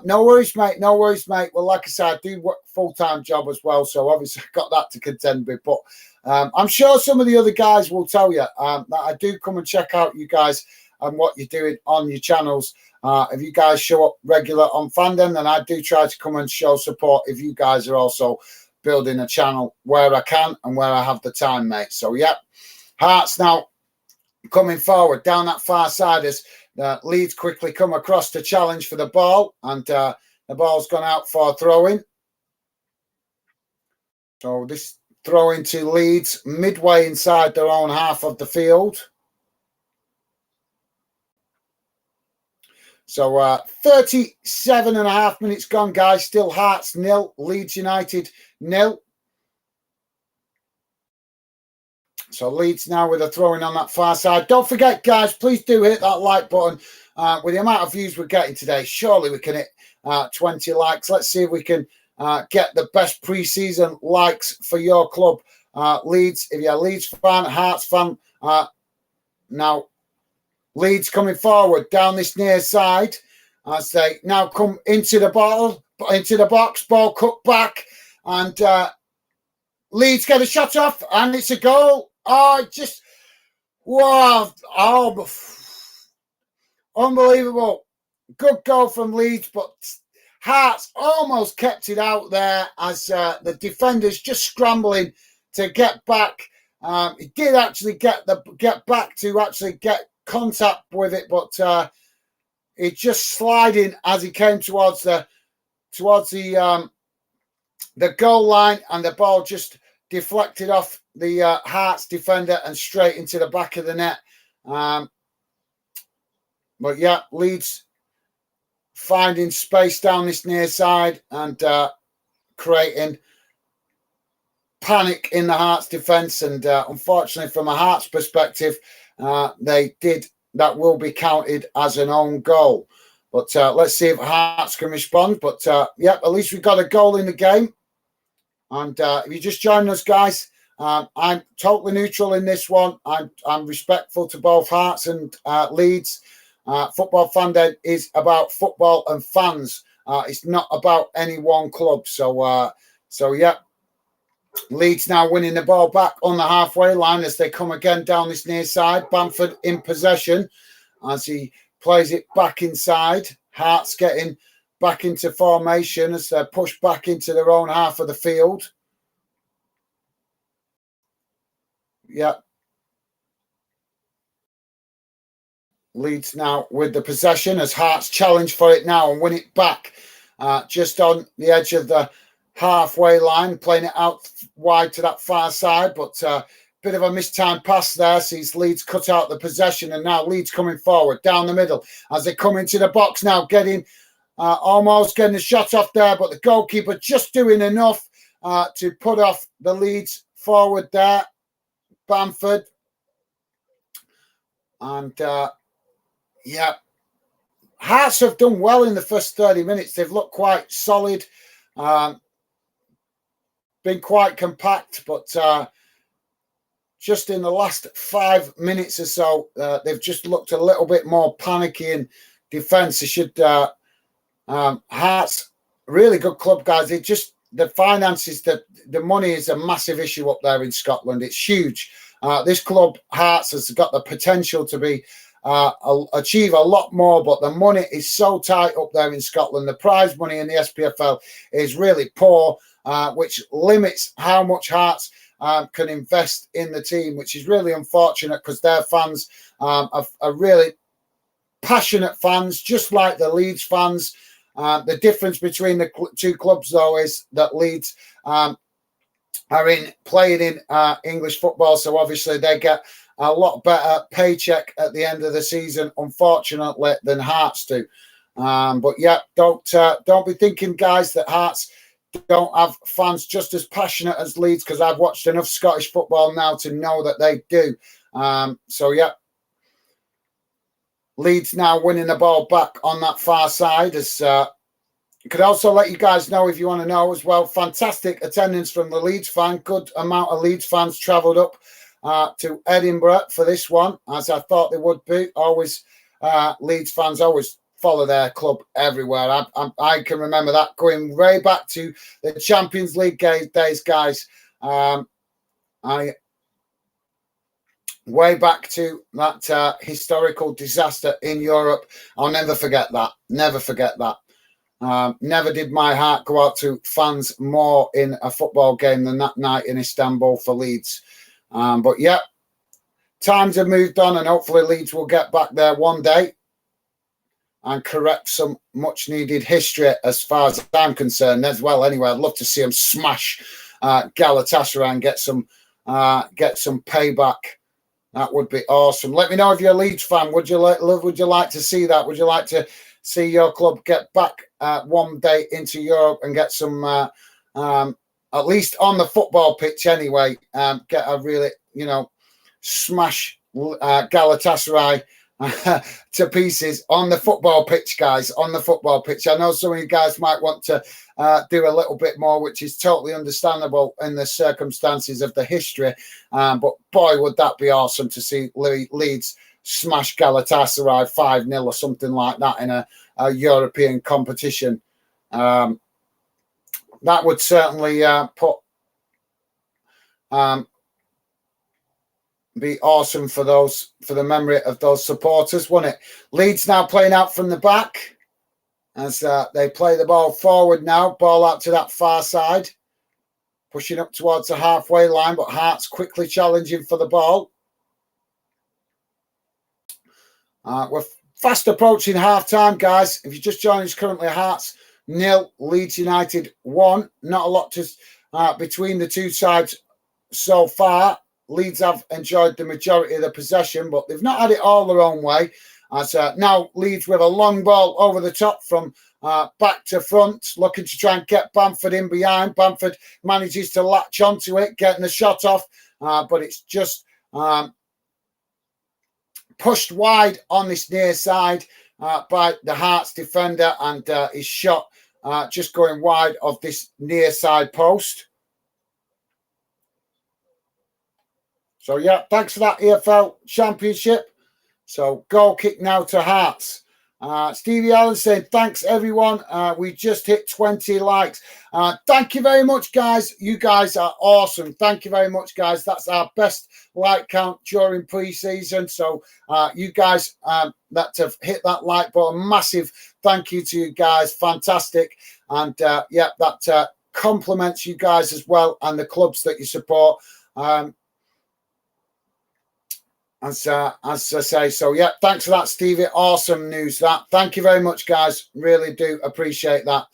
No worries, mate. No worries, mate. Well, like I said, I do work a full-time job as well, so obviously I've got that to contend with. But I'm sure some of the other guys will tell you that I do come and check out you guys and what you're doing on your channels. If you guys show up regular on Fandom, then I do try to come and show support if you guys are also building a channel where I can and where I have the time, mate. So, yeah, Hearts now coming forward down that far side as Leeds quickly come across to challenge for the ball, and the ball's gone out for throwing. So this throw into Leeds midway inside their own half of the field. So 37 and a half minutes gone, guys. Still Hearts 0, Leeds United 0. So Leeds now with a throwing on that far side. Don't forget, guys, please do hit that like button. With the amount of views we're getting today, surely we can hit 20 likes. Let's see if we can get the best pre-season likes for your club, Leeds. If you're a Leeds fan, Hearts fan, now Leeds coming forward down this near side as they now come into the box, ball cut back, and Leeds get a shot off, and it's a goal. Oh, just wow! Oh, unbelievable! Good goal from Leeds, but Hearts almost kept it out there as the defenders just scrambling to get back. He did actually get back to actually get contact with it, but it just sliding as he came towards the goal line, and the ball just deflected off the Hearts defender and straight into the back of the net. But yeah, Leeds finding space down this near side and creating panic in the Hearts defence. And unfortunately, from a Hearts perspective, that will be counted as an own goal. But let's see if Hearts can respond. But yeah, at least we've got a goal in the game. And if you just join us, guys, I'm totally neutral in this one. I'm respectful to both Hearts and Leeds. Football Fan Den is about football and fans. It's not about any one club. So yeah, Leeds now winning the ball back on the halfway line as they come again down this near side. Bamford in possession as he plays it back inside. Hearts getting back into formation as they're pushed back into their own half of the field. Yeah. Leeds now with the possession as Hearts challenge for it now and win it back just on the edge of the halfway line, playing it out wide to that far side, but bit of a mistimed pass there, sees Leeds cut out the possession, and now Leeds coming forward down the middle as they come into the box now, getting almost getting the shot off there, but the goalkeeper just doing enough to put off the Leeds forward there, Bamford. And yeah, Hearts have done well in the first 30 minutes. They've looked quite solid, been quite compact, but just in the last 5 minutes or so, they've just looked a little bit more panicky in defence. They should, Hearts, really good club, guys. They just, the finances, the money is a massive issue up there in Scotland. It's huge. This club, Hearts, has got the potential to be achieve a lot more, but the money is so tight up there in Scotland. The prize money in the SPFL is really poor, which limits how much Hearts can invest in the team, which is really unfortunate because their fans are really passionate fans, just like the Leeds fans. The difference between the two clubs, though, is that Leeds are playing in English football, so obviously they get a lot better paycheck at the end of the season, unfortunately, than Hearts do. But yeah, don't be thinking, guys, that Hearts don't have fans just as passionate as Leeds, because I've watched enough Scottish football now to know that they do. So yeah, Leeds now winning the ball back on that far side. As could also let you guys know, if you want to know as well, fantastic attendance from the Leeds fan. Good amount of Leeds fans travelled up to Edinburgh for this one, as I thought they would be. Always, Leeds fans always follow their club everywhere. I can remember that going way back to the Champions League days, guys. Way back to that historical disaster in Europe. I'll never forget that. Never forget that. Never did my heart go out to fans more in a football game than that night in Istanbul for Leeds. But yeah, times have moved on, and hopefully Leeds will get back there one day and correct some much needed history as far as I'm concerned as well. Anyway, I'd love to see them smash Galatasaray and get some payback. That would be awesome. Let me know if you're a Leeds fan. Would you like to see that? Would you like to see your club get back one day into Europe and get some, at least on the football pitch anyway, get a really, smash Galatasaray to pieces on the football pitch, guys, on the football pitch. I know some of you guys might want to do a little bit more, which is totally understandable in the circumstances of the history. But boy, would that be awesome to see Leeds smash Galatasaray 5-0 or something like that in a European competition. That would certainly be awesome for the memory of those supporters, wouldn't it? Leeds now playing out from the back as they play the ball forward now, ball out to that far side, pushing up towards the halfway line, but Hearts quickly challenging for the ball. We're fast approaching half-time, guys. If you just joined us, currently Hearts 0, Leeds United 1. Not a lot to between the two sides so far. Leeds have enjoyed the majority of the possession, but they've not had it all their own way. As now Leeds with a long ball over the top from back to front, looking to try and get Bamford in behind. Bamford manages to latch onto it, getting the shot off, but it's just pushed wide on this near side. by the Hearts defender, and his shot just going wide of this near side post. So, yeah, thanks for that EFL Championship. So, goal kick now to Hearts. Stevie Allen saying, thanks, everyone. We just hit 20 likes. Thank you very much, guys. You guys are awesome. Thank you very much, guys. That's our best like count during pre-season. So, you guys that have hit that like button, massive thank you to you guys. Fantastic. And, yeah, that compliments you guys as well and the clubs that you support. As I say, so yeah, thanks for that, Stevie. Awesome news that. Thank you very much, guys. Really do appreciate that.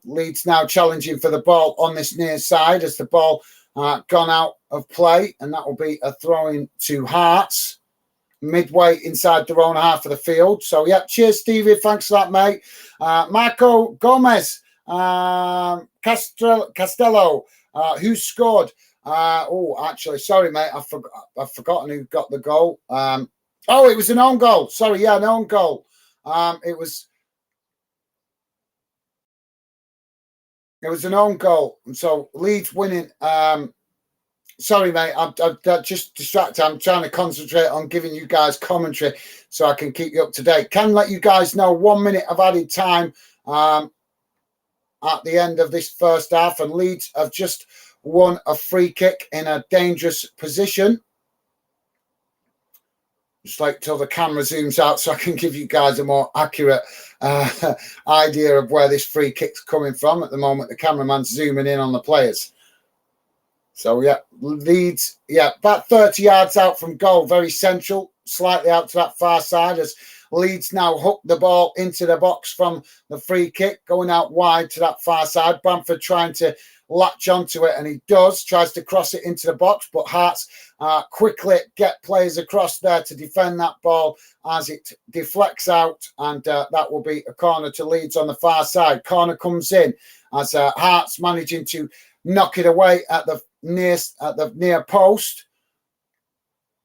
Leeds now challenging for the ball on this near side as the ball gone out of play, and that will be a throw-in to Hearts midway inside their own half of the field. So yeah, cheers, Stevie. Thanks for that, mate. Marco Gomez, Castello, who scored? Actually, sorry, mate. I've forgotten who got the goal. It was an own goal. Sorry, yeah, an own goal. It was an own goal. And so Leeds winning. Sorry, mate. I'm just distracted. I'm trying to concentrate on giving you guys commentary so I can keep you up to date. Can let you guys know 1 minute of added time at the end of this first half, and Leeds have just won a free kick in a dangerous position. Just like till the camera zooms out so I can give you guys a more accurate idea of where this free kick's coming from. At the moment, the cameraman's zooming in on the players. So, yeah, Leeds, yeah, about 30 yards out from goal, very central, slightly out to that far side as Leeds now hook the ball into the box from the free kick, going out wide to that far side. Bamford trying to latch onto it, and he does, tries to cross it into the box, but Hearts quickly get players across there to defend that ball as it deflects out, and that will be a corner to Leeds on the far side. Corner comes in as Hearts managing to knock it away at the near post.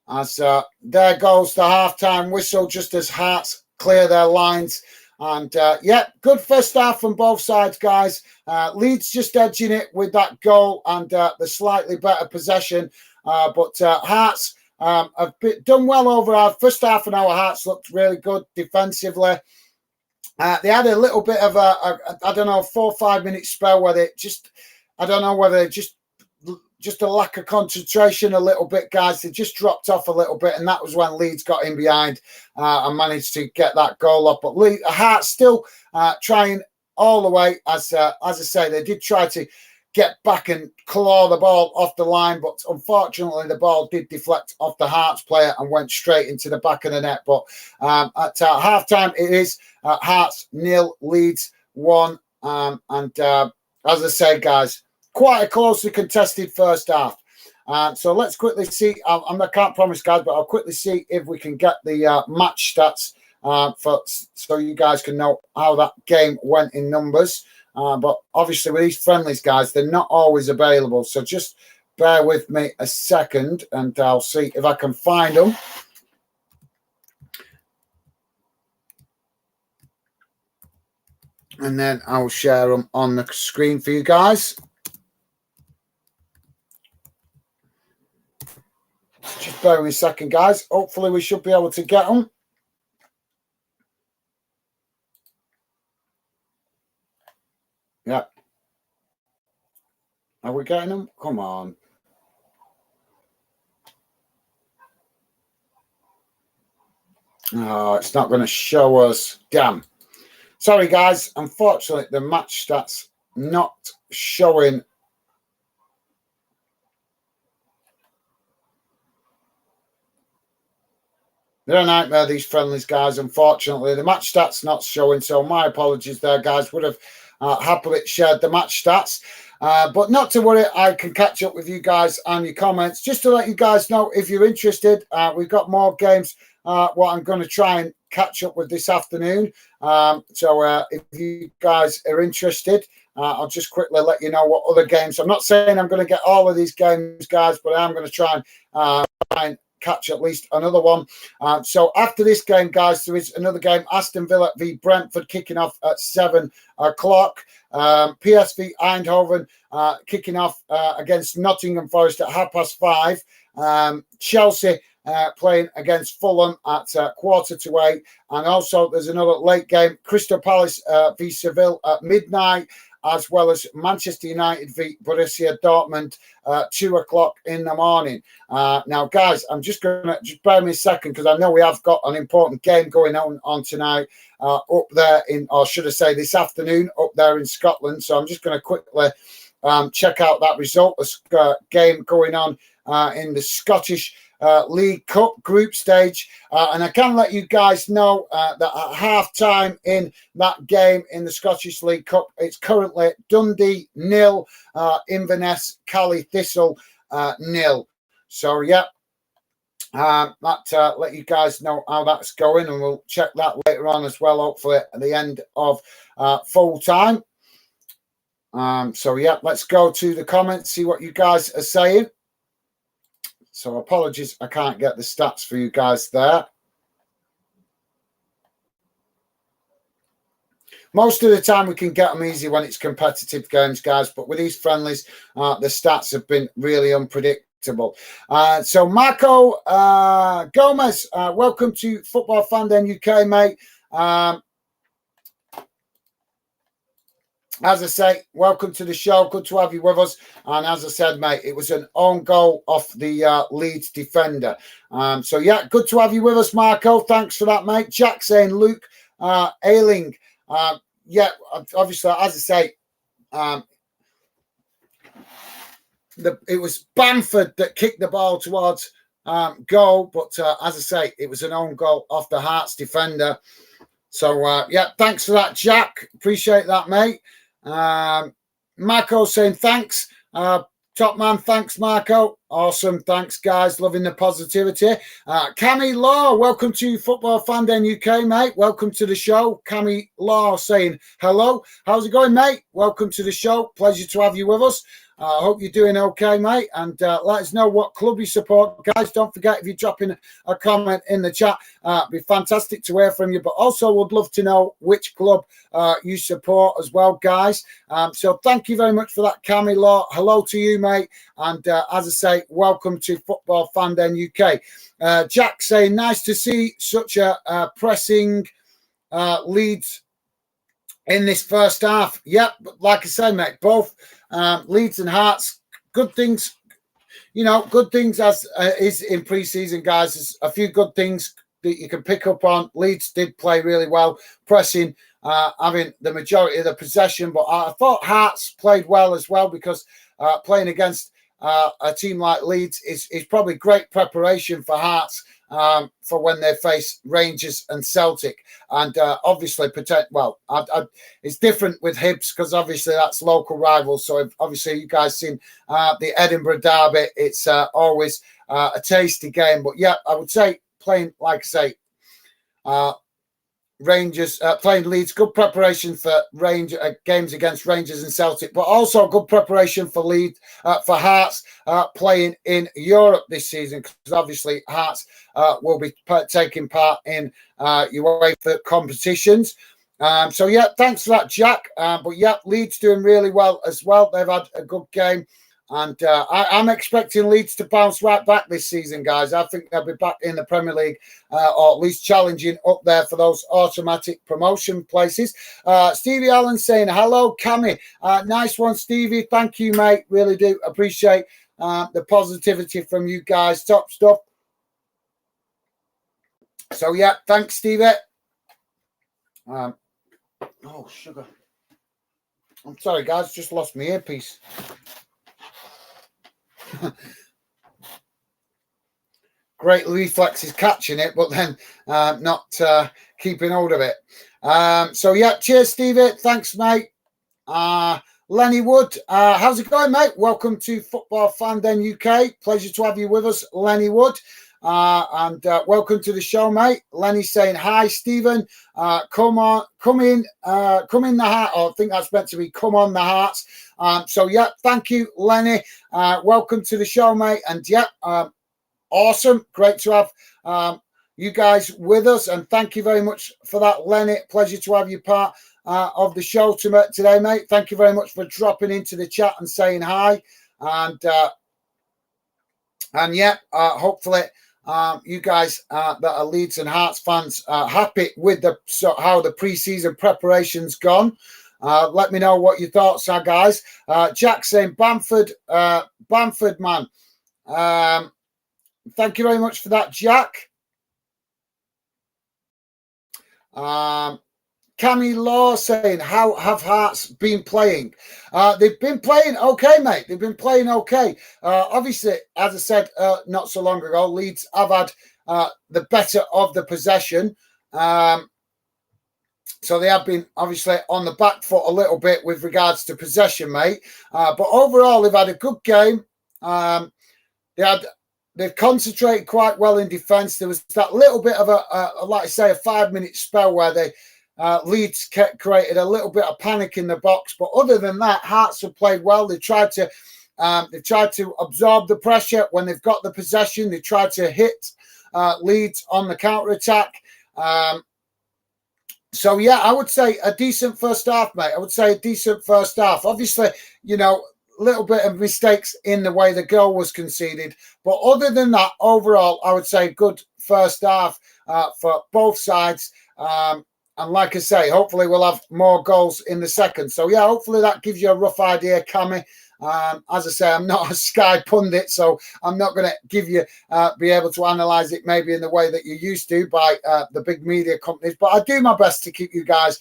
As there goes the half-time whistle just as Hearts clear their lines. And, yeah, good first half from both sides, guys. Leeds just edging it with that goal and the slightly better possession. But Hearts have done well over our first half an hour. Hearts looked really good defensively. They had a little bit of a 4 or 5 minute spell where they just, whether just a lack of concentration a little bit, guys. They just dropped off a little bit, and that was when Leeds got in behind and managed to get that goal up. But Hearts still trying all the way. As I say, they did try to get back and claw the ball off the line, but unfortunately the ball did deflect off the Hearts player and went straight into the back of the net. But at half-time, it is Hearts 0, Leeds 1. As I say, guys, quite a closely contested first half. So let's quickly see. I can't promise, guys, but I'll quickly see if we can get the match stats so you guys can know how that game went in numbers. But obviously with these friendlies, guys, they're not always available. So just bear with me a second and I'll see if I can find them. And then I'll share them on the screen for you guys. Just bear with me a second, guys. Hopefully we should be able to get them. Yeah. Are we getting them? Come on. Oh, it's not going to show us. Damn. Sorry, guys. Unfortunately, the match stats not showing. They're a nightmare, these friendlies, guys. Unfortunately, the match stats not showing. So my apologies there, guys. Would have happily shared the match stats. But not to worry, I can catch up with you guys and your comments. Just to let you guys know, if you're interested, we've got more games what I'm going to try and catch up with this afternoon. So if you guys are interested, I'll just quickly let you know what other games. I'm not saying I'm going to get all of these games, guys, but I'm going to try and catch at least another one. So after this game, guys, there is another game, Aston Villa v Brentford, kicking off at 7 o'clock. PSV Eindhoven kicking off against Nottingham Forest at 5:30. Chelsea playing against Fulham at 7:45. And also there's another late game, Crystal Palace v Seville at midnight, as well as Manchester United v Borussia Dortmund 2 o'clock in the morning. Now, guys, I'm just going to just bear me a second, because I know we have got an important game going on tonight up there in, or should I say this afternoon, up there in Scotland. So I'm just going to quickly check out that result. A game going on in the Scottish League Cup group stage, and I can let you guys know that at half-time in that game in the Scottish League Cup, it's currently Dundee 0, Inverness Cally Thistle 0. So yeah, that let you guys know how that's going, and we'll check that later on as well, hopefully at the end of full time. So yeah, let's go to the comments, see what you guys are saying. So apologies, I can't get the stats for you guys there. Most of the time we can get them easy when it's competitive games, guys, but with these friendlies, the stats have been really unpredictable. So Marco Gomez, welcome to Football Fan Den UK, mate. As I say, welcome to the show. Good to have you with us. And as I said, mate, it was an own goal off the Leeds defender. So, yeah, good to have you with us, Marco. Thanks for that, mate. Jack saying Luke Ayling. Yeah, obviously, as I say, it was Bamford that kicked the ball towards goal. But as I say, it was an own goal off the Hearts defender. So, yeah, thanks for that, Jack. Appreciate that, mate. Marco saying thanks. Top man, thanks, Marco. Awesome. Thanks, guys. Loving the positivity. Cammy Law, welcome to Football Fan Den UK, mate. Welcome to the show. Cammy Law saying hello. How's it going, mate? Welcome to the show. Pleasure to have you with us. I hope you're doing okay, mate. And let us know what club you support. Guys, don't forget, if you're dropping a comment in the chat, it'd be fantastic to hear from you. But also would love to know which club you support as well, guys. So thank you very much for that, Cammy Law. Hello to you, mate. And as I say, welcome to Football Fan Den UK. Jack saying, nice to see such a pressing Leeds in this first half. Yep, like I say, mate, both Leeds and Hearts, good things, good things as is in pre-season, guys. There's a few good things that you can pick up on. Leeds did play really well, pressing, having the majority of the possession, but I thought Hearts played well as well, because playing against a team like Leeds is probably great preparation for Hearts for when they face Rangers and Celtic. And obviously, it's different with Hibs, because obviously that's local rivals. So obviously you guys seen the Edinburgh derby. It's always a tasty game. But yeah, I would say playing, like I say, Rangers, playing Leeds, good preparation for games against Rangers and Celtic, but also good preparation for Leeds, for Hearts playing in Europe this season, because obviously Hearts will be taking part in UEFA competitions. So yeah, thanks for that, Jack. But yeah, Leeds doing really well as well. They've had a good game. And I'm expecting Leeds to bounce right back this season, guys. I think they'll be back in the Premier League, or at least challenging up there for those automatic promotion places. Stevie Allen saying, hello, Cammy. Nice one, Stevie. Thank you, mate. Really do appreciate the positivity from you guys. Top stuff. So, yeah, thanks, Stevie. Oh, sugar. I'm sorry, guys. Just lost my earpiece. Great reflexes catching it, but then not keeping hold of it. So yeah, cheers, Stevie. Thanks, mate. Lenny Wood, how's it going, mate? Welcome to Football Fan Den UK. Pleasure to have you with us, Lenny Wood. And welcome to the show, mate. Lenny saying hi, Stephen. Come in the heart. Oh, I think that's meant to be come on the Hearts. So yeah, thank you, Lenny. Welcome to the show, mate. And yeah, awesome. Great to have you guys with us, and thank you very much for that, Lenny. Pleasure to have you part of the show today, mate. Thank you very much for dropping into the chat and saying hi, and yeah, hopefully you guys that are Leeds and Hearts fans are happy with how the pre-season preparation's gone. Let me know what your thoughts are, guys. Jack saying Bamford man. Thank you very much for that, Jack. Cammy Law saying, how have Hearts been playing? They've been playing okay, mate. They've been playing okay. Obviously, as I said not so long ago, Leeds have had the better of the possession. So they have been obviously on the back foot a little bit with regards to possession, mate. But overall, they've had a good game. They've concentrated quite well in defence. There was that little bit of like I say, a 5-minute spell where they Leeds created a little bit of panic in the box. But other than that, Hearts have played well. They've tried to absorb the pressure when they've got the possession. They tried to hit Leeds on the counter attack. So, yeah, I would say a decent first half, mate. I would say a decent first half. Obviously, you know, a little bit of mistakes in the way the goal was conceded. But other than that, overall, I would say good first half for both sides. And like I say, hopefully we'll have more goals in the second. So, yeah, hopefully that gives you a rough idea, Cammy. As I say, I'm not a Sky pundit, so I'm not going to give you, be able to analyse it maybe in the way that you used to by the big media companies. But I do my best to keep you guys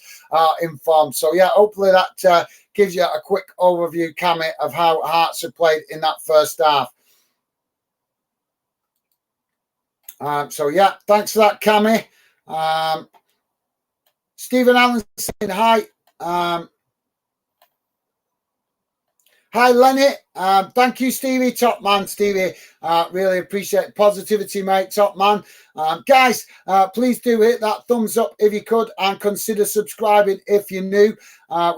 informed. So, yeah, hopefully that gives you a quick overview, Cammy, of how Hearts have played in that first half. So, yeah, thanks for that, Cammy. Stephen Allen saying hi. Hi, Lenny. Thank you, Stevie. Top man, Stevie. Really appreciate positivity, mate. Top man. Guys, please do hit that thumbs up if you could, and consider subscribing if you're new.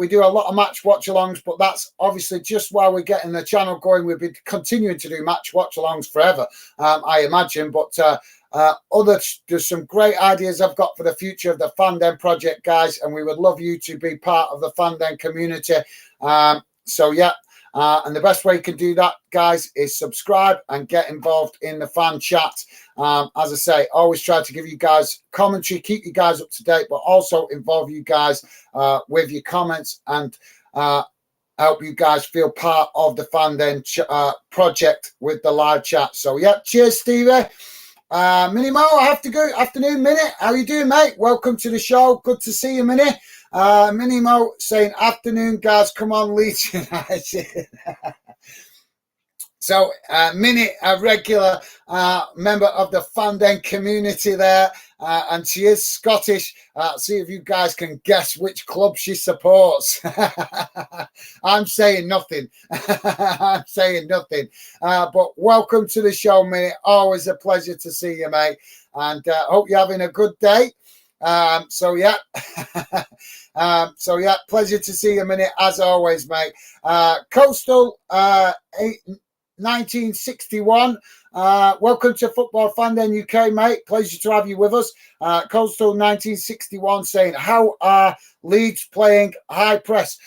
We do a lot of match watch-alongs, but that's obviously just while we're getting the channel going. We'll be continuing to do match watch-alongs forever, I imagine. But there's some great ideas I've got for the future of the Fandom project, guys, and we would love you to be part of the Fandom community. So, yeah. And the best way you can do that, guys, is subscribe and get involved in the fan chat. As I say, always try to give you guys commentary, keep you guys up to date, but also involve you guys with your comments and help you guys feel part of the Fandom project with the live chat. So, yeah, cheers, Stevie. Minnie Mo, I have to go. Afternoon, Minnie. How you doing, mate? Welcome to the show. Good to see you, Minnie. Minnie Mo saying, afternoon, guys. Come on, Leeds United. So, Minnie, a regular member of the Fandom community there, and she is Scottish. See if you guys can guess which club she supports. I'm saying nothing. I'm saying nothing. But welcome to the show, Minnie. Always a pleasure to see you, mate. And hope you're having a good day. So yeah, pleasure to see you, Minnie, as always, mate. Coastal 1961. Welcome to Football Fandom UK, mate. Pleasure to have you with us. Coastal 1961 saying, how are Leeds playing high press?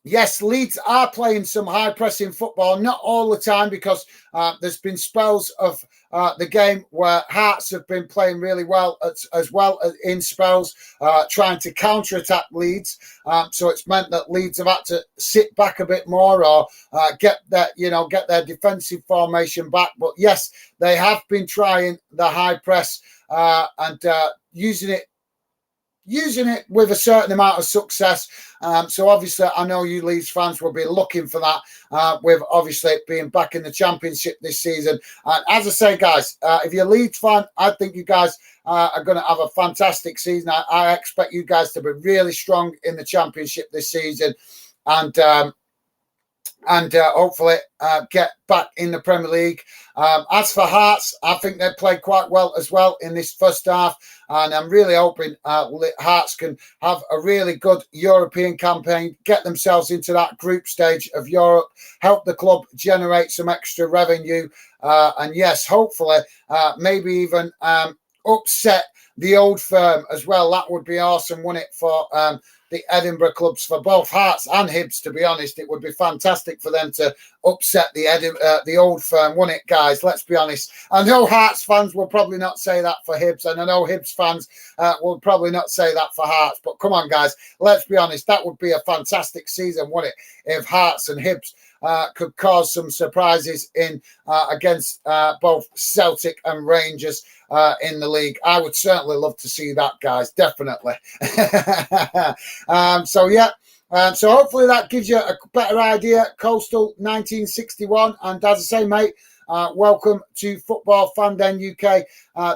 Yes, Leeds are playing some high-pressing football, not all the time, because there's been spells of the game where Hearts have been playing really well, as well as in spells, trying to counter-attack Leeds. So it's meant that Leeds have had to sit back a bit more or get their defensive formation back. But yes, they have been trying the high press and using it with a certain amount of success. So obviously, I know you Leeds fans will be looking for that with obviously being back in the Championship this season. And as I say, guys, if you're a Leeds fan, I think you guys are going to have a fantastic season. I expect you guys to be really strong in the Championship this season. And and hopefully get back in the Premier League. As for Hearts, I think they played quite well as well in this first half, and I'm really hoping Hearts can have a really good European campaign, get themselves into that group stage of Europe, help the club generate some extra revenue, and yes, hopefully maybe even upset the old firm as well. That would be awesome, wouldn't it, for the Edinburgh clubs, for both Hearts and Hibs, to be honest. It would be fantastic for them to upset the old firm, wouldn't it, guys? Let's be honest. I know Hearts fans will probably not say that for Hibs, and I know Hibs fans will probably not say that for Hearts, but come on, guys, let's be honest. That would be a fantastic season, wouldn't it, if Hearts and Hibs could cause some surprises in against both Celtic and Rangers in the league. I would certainly love to see that, guys, definitely. So hopefully that gives you a better idea. Coastal 1961, and as I say, mate, welcome to Football Fan Den UK.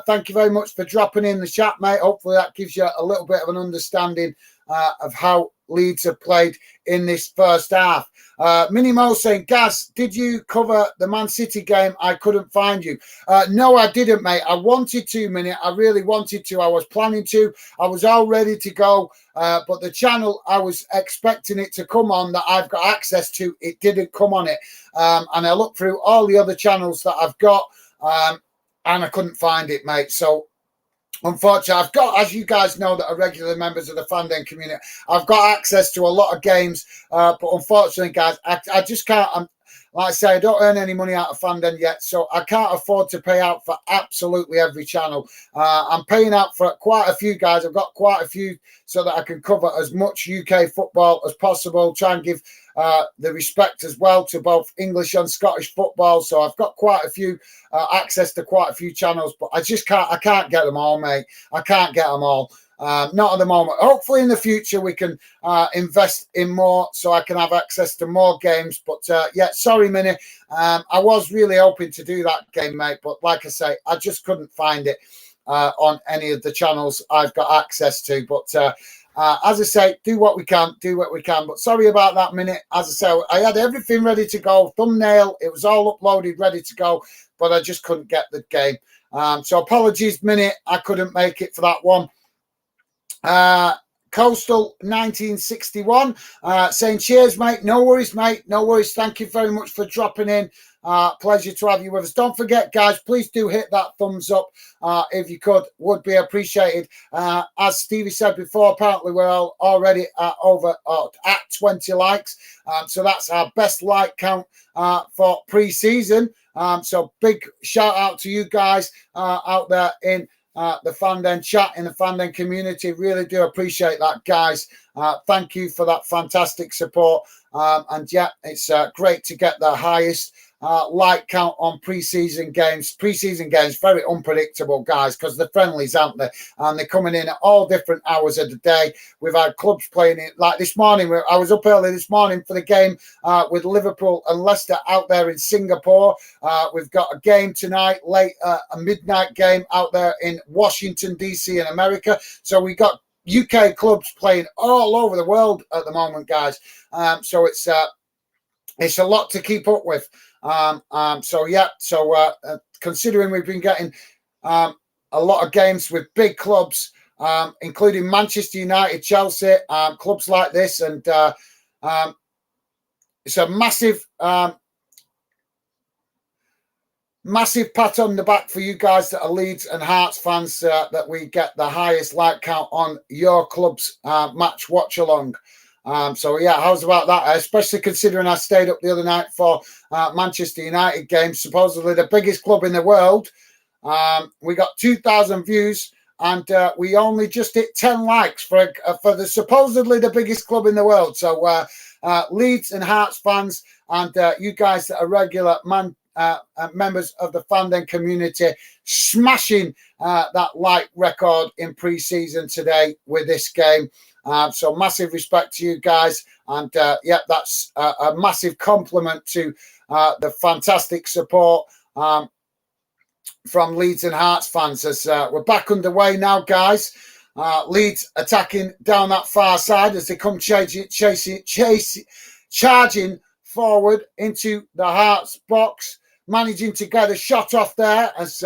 Thank you very much for dropping in the chat, mate. Hopefully that gives you a little bit of an understanding of how Leeds have played in this first half. Minnie Mo saying, Gaz, did you cover the Man City game? I couldn't find you. No, I didn't, mate. I wanted to, Minnie. I really wanted to. I was planning to. I was all ready to go. But the channel I was expecting it to come on, that I've got access to, it didn't come on it. And I looked through all the other channels that I've got, and I couldn't find it, mate. So unfortunately, I've got, as you guys know that are regular members of the Fan Den community, I've got access to a lot of games, but unfortunately, guys, I just can't. Like I say, I don't earn any money out of Fan Den yet, so I can't afford to pay out for absolutely every channel. I'm paying out for quite a few, guys. I've got quite a few so that I can cover as much UK football as possible, try and give the respect as well to both English and Scottish football. So I've got quite a few access to quite a few channels, but I can't get them all, mate. I can't get them all. Not at the moment. Hopefully in the future we can invest in more so I can have access to more games. But yeah, sorry, Minnie. I was really hoping to do that game, mate. But like I say, I just couldn't find it on any of the channels I've got access to. But as I say, do what we can. But sorry about that, Minnie. As I say, I had everything ready to go. Thumbnail, it was all uploaded, ready to go. But I just couldn't get the game. So apologies, Minnie. I couldn't make it for that one. Coastal 1961 saying cheers, mate. No worries, mate. No worries. Thank you very much for dropping in. Pleasure to have you with us. Don't forget, guys, please do hit that thumbs up if you could. Would be appreciated. As Stevie said before, apparently we're all already over at 20 likes. So that's our best like count for pre-season. So big shout out to you guys out there in the Fan Den chat, in the Fan Den community. Really do appreciate that, guys. Thank you for that fantastic support. And yeah, it's great to get the highest like count on pre-season games. Pre-season games, very unpredictable, guys, because the friendlies, aren't they? And they're coming in at all different hours of the day. We've had clubs playing it, like this morning. I was up early this morning for the game with Liverpool and Leicester out there in Singapore. We've got a game tonight, late, a midnight game out there in Washington, D.C. in America. So we got UK clubs playing all over the world at the moment, guys. So it's a lot to keep up with. Considering we've been getting a lot of games with big clubs, including Manchester United, Chelsea, clubs like this, and it's a massive pat on the back for you guys that are Leeds and Hearts fans, that we get the highest like count on your club's match watch along. So yeah, how's about that? Especially considering I stayed up the other night for Manchester United game, supposedly the biggest club in the world. We got 2,000 views, and we only just hit 10 likes for the supposedly the biggest club in the world. So Leeds and Hearts fans, and you guys that are regular members of the Fan Den community, smashing that like record in pre-season today with this game. So massive respect to you guys, and yeah, that's a massive compliment to the fantastic support from Leeds and Hearts fans. As we're back underway now, guys. Leeds attacking down that far side as they come charging forward into the Hearts box, managing to get a shot off there as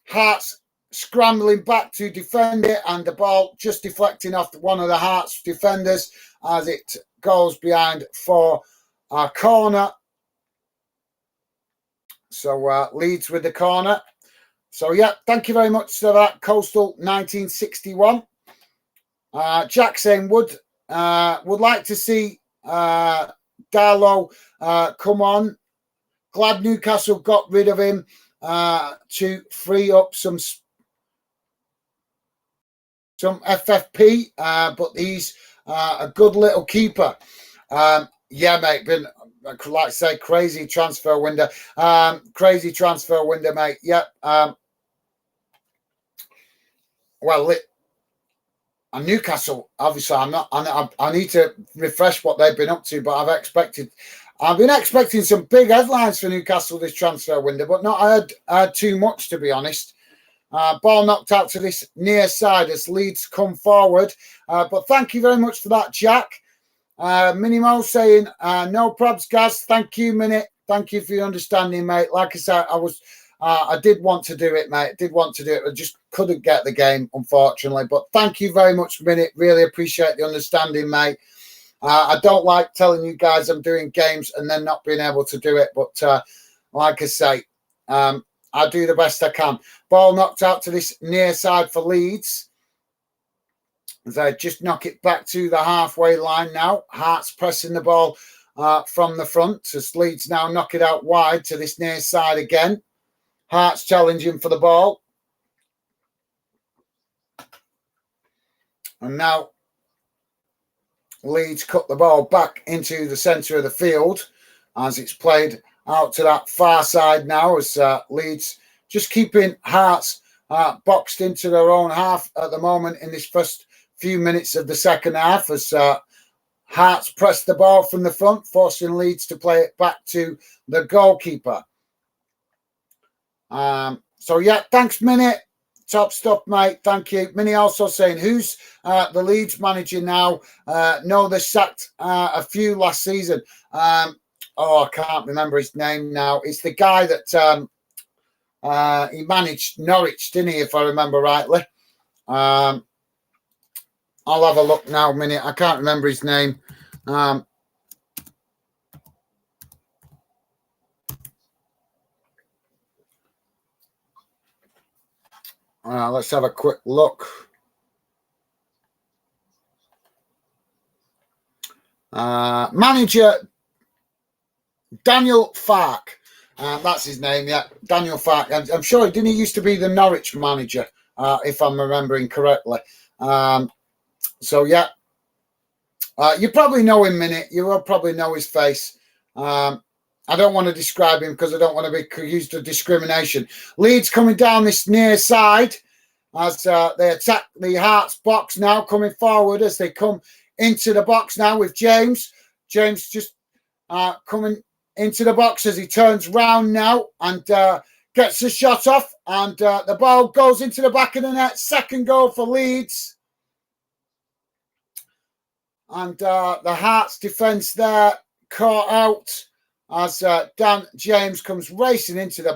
Hearts scrambling back to defend it, and the ball just deflecting off one of the Hearts defenders as it goes behind for a corner. So Leeds with the corner. So yeah, thank you very much for that, Coastal 1961. Jack saying would like to see Darlow come on. Glad Newcastle got rid of him to free up some FFP, but he's a good little keeper. Yeah, mate, been, like I say, crazy transfer window. Mate. Yep. Well, and Newcastle, obviously, I need to refresh what they've been up to, but I've been expecting some big headlines for Newcastle this transfer window, but not heard too much, to be honest. Ball knocked out to this near side as Leeds come forward. But thank you very much for that, Jack. Minimo saying, no probs, Gaz. Thank you, Minute. Thank you for your understanding, mate. Like I said, I did want to do it, mate. I just couldn't get the game, unfortunately. But thank you very much, Minute. Really appreciate the understanding, mate. I don't like telling you guys I'm doing games and then not being able to do it. But like I say, I do the best I can. Ball knocked out to this near side for Leeds. They just knock it back to the halfway line now. Hearts pressing the ball from the front as Leeds now knock it out wide to this near side again. Hearts challenging for the ball. And now Leeds cut the ball back into the centre of the field as it's played out to that far side now as Leeds just keeping Hearts boxed into their own half at the moment in this first few minutes of the second half as Hearts press the ball from the front, forcing Leeds to play it back to the goalkeeper. So yeah, thanks, Minnie. Top stuff, mate. Thank you. Minnie also saying, who's the Leeds manager now? No, they sacked a few last season. I can't remember his name now. It's the guy that he managed Norwich, didn't he, if I remember rightly? I'll have a look now a minute. I can't remember his name. Let's have a quick look. Manager Daniel Farke. That's his name, yeah. Daniel Farke. I'm sure didn't he used to be the Norwich manager, if I'm remembering correctly. So, yeah. You probably know him, Minute. You will probably know his face. I don't want to describe him because I don't want to be accused of discrimination. Leeds coming down this near side as they attack the Hearts box now, coming forward as they come into the box now with James. James just coming into the box as he turns round now and gets the shot off. And the ball goes into the back of the net. Second goal for Leeds. And the Hearts defence there caught out as Dan James comes racing into the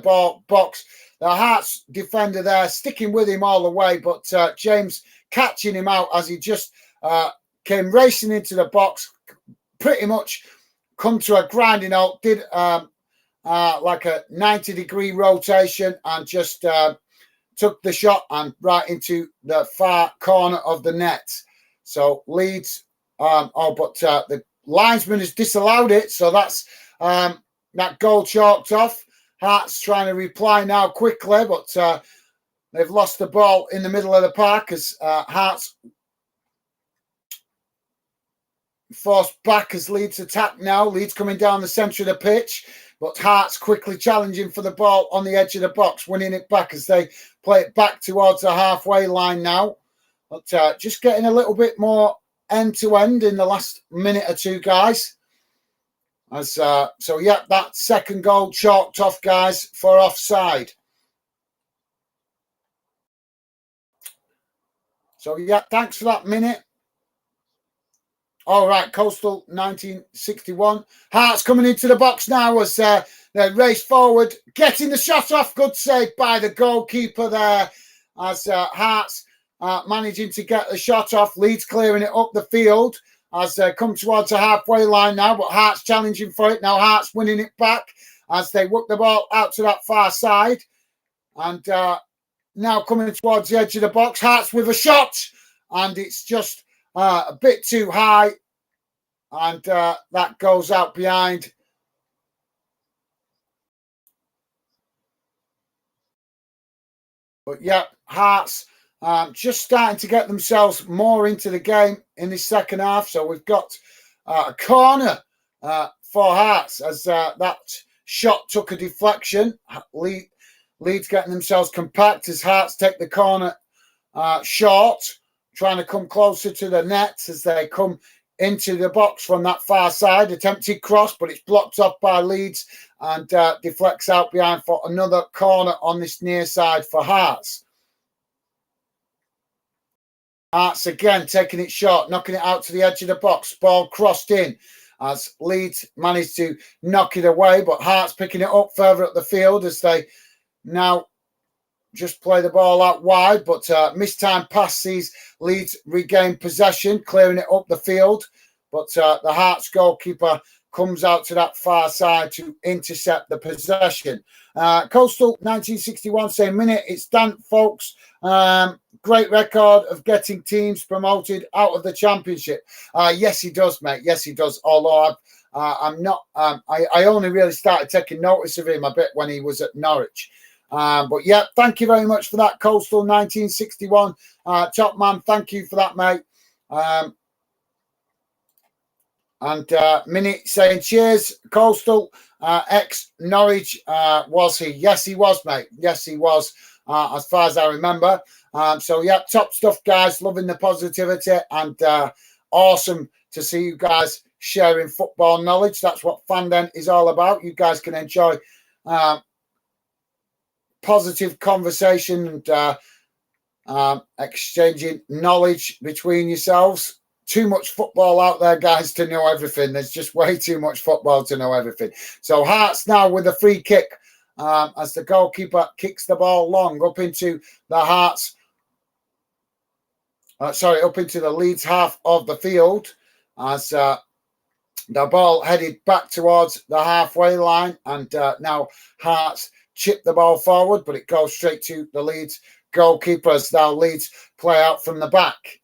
box. The Hearts defender there sticking with him all the way, but James catching him out as he just came racing into the box, pretty much come to a grinding halt, did like a 90-degree rotation and just took the shot and right into the far corner of the net. So Leeds, but the linesman has disallowed it, so that's that goal chalked off. Hearts trying to reply now quickly, but they've lost the ball in the middle of the park as Hearts forced back as Leeds attack now. Leeds coming down the centre of the pitch, but Hearts quickly challenging for the ball on the edge of the box, winning it back as they play it back towards the halfway line now. But just getting a little bit more end-to-end in the last minute or two, guys. As so, yeah, that second goal chalked off, guys, for offside. So, yeah, thanks for that, Minute. All right, Coastal 1961. Hearts coming into the box now as they race forward, getting the shot off. Good save by the goalkeeper there as Hearts managing to get the shot off. Leeds clearing it up the field as they come towards the halfway line now, but Hearts challenging for it. Now Hearts winning it back as they work the ball out to that far side. And now coming towards the edge of the box, Hearts with a shot. And it's just a bit too high. And that goes out behind. But yeah, Hearts just starting to get themselves more into the game in the second half. So we've got a corner for Hearts as that shot took a deflection. Leeds getting themselves compact as Hearts take the corner short, trying to come closer to the net as they come into the box from that far side. Attempted cross, but it's blocked off by Leeds and deflects out behind for another corner on this near side for Hearts. Hearts again taking it short, knocking it out to the edge of the box. Ball crossed in as Leeds managed to knock it away, but Hearts picking it up further up the field as they now just play the ball out wide, but mistimed pass sees Leeds regain possession, clearing it up the field. But the Hearts goalkeeper comes out to that far side to intercept the possession. Coastal 1961 same minute. It's Dan, folks. Great record of getting teams promoted out of the championship. Yes, he does, mate. Yes, he does. Although I'm not. I only really started taking notice of him a bit when he was at Norwich. But yeah, thank you very much for that, Coastal 1961. Top man, thank you for that, mate. And Minute saying, cheers, Coastal. Ex-Norwich, was he? Yes, he was, mate. Yes, he was, as far as I remember. So yeah, top stuff, guys. Loving the positivity and awesome to see you guys sharing football knowledge. That's what Fandom is all about. You guys can enjoy positive conversation and exchanging knowledge between yourselves. Too much football out there, guys, to know everything. There's just way too much football to know everything. So Hearts now with a free kick as the goalkeeper kicks the ball long up into the Hearts. Up into the Leeds half of the field as the ball headed back towards the halfway line. And now Hearts chip the ball forward, but it goes straight to the Leeds goalkeeper as now Leeds play out from the back.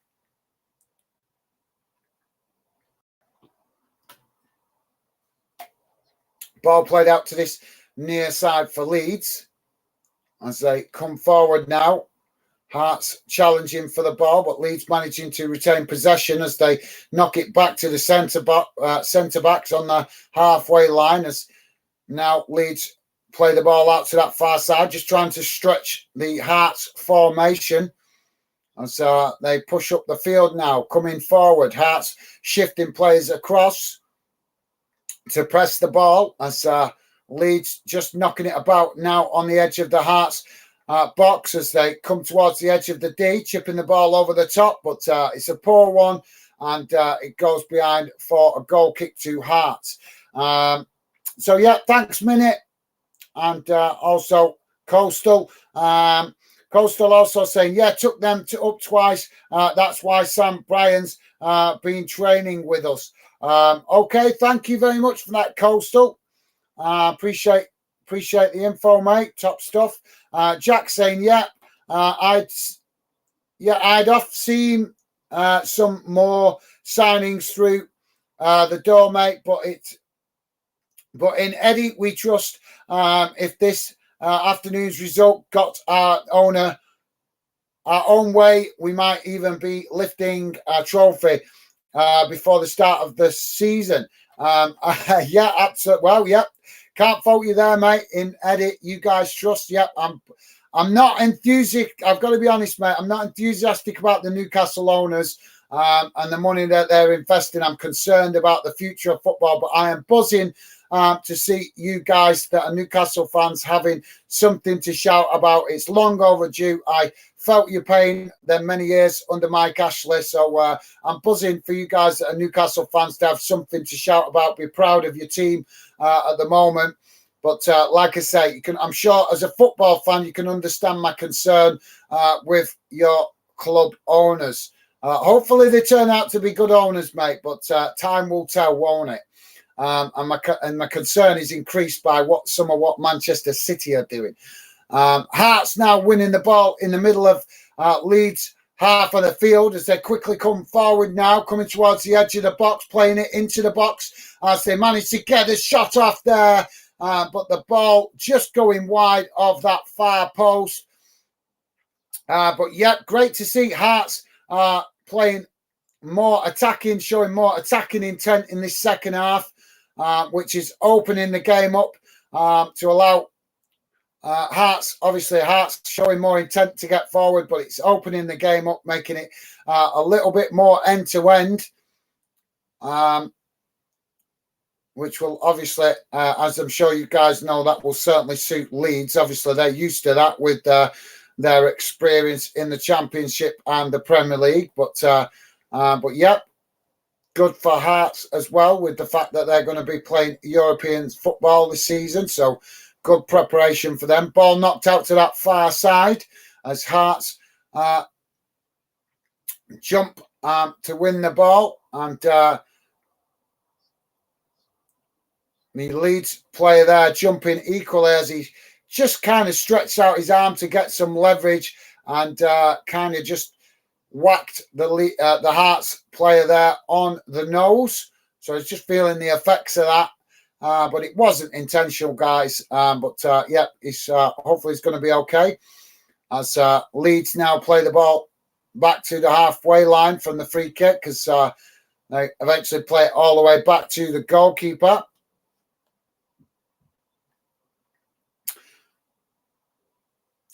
Ball played out to this near side for Leeds as they come forward now. Hearts challenging for the ball, but Leeds managing to retain possession as they knock it back to the centre backs on the halfway line. As now Leeds play the ball out to that far side, just trying to stretch the Hearts formation. As they push up the field now, coming forward. Hearts shifting players across to press the ball as Leeds just knocking it about now on the edge of the Hearts box as they come towards the edge of the D, chipping the ball over the top, but it's a poor one and it goes behind for a goal kick to Hearts. So yeah, thanks, Minute. And also Coastal. Coastal also saying, yeah, took them up twice. That's why Sam Bryan's been training with us. Okay, thank you very much for that, Coastal. Appreciate the info, mate. Top stuff. Jack saying, yeah, I'd have seen some more signings through the door, mate. But in Eddie, we trust. If this afternoon's result got our own way, we might even be lifting a trophy before the start of the season. Yeah, absolutely. Well, yeah, can't fault you there, mate. In Eddie, you guys trust. Yeah, I'm not enthusiastic. I've got to be honest, mate. I'm not enthusiastic about the Newcastle owners and the money that they're investing. I'm concerned about the future of football, but I am buzzing to see you guys that are Newcastle fans having something to shout about. It's long overdue. I felt your pain them many years under Mike Ashley. So I'm buzzing for you guys that are Newcastle fans to have something to shout about. Be proud of your team at the moment. But like I say, I'm sure as a football fan, you can understand my concern with your club owners. Hopefully they turn out to be good owners, mate, but time will tell, won't it? And my concern is increased by what Manchester City are doing. Hearts now winning the ball in the middle of Leeds half of the field as they quickly come forward now, coming towards the edge of the box, playing it into the box as they manage to get a shot off there, but the ball just going wide of that far post. But yeah, great to see Hearts playing more attacking, showing more attacking intent in this second half, which is opening the game up to allow Hearts showing more intent to get forward, but it's opening the game up, making it a little bit more end-to-end, which will obviously, as I'm sure you guys know, that will certainly suit Leeds. Obviously, they're used to that with their experience in the Championship and the Premier League, but yeah, good for Hearts as well with the fact that they're going to be playing European football this season. So good preparation for them. Ball knocked out to that far side as Hearts jump to win the ball. And the Leeds player there jumping equally as he just kind of stretched out his arm to get some leverage and kind of just whacked the Hearts player there on the nose. So he's just feeling the effects of that. But it wasn't intentional, guys. Yeah, hopefully he's going to be okay. As Leeds now play the ball back to the halfway line from the free kick, because they eventually play it all the way back to the goalkeeper.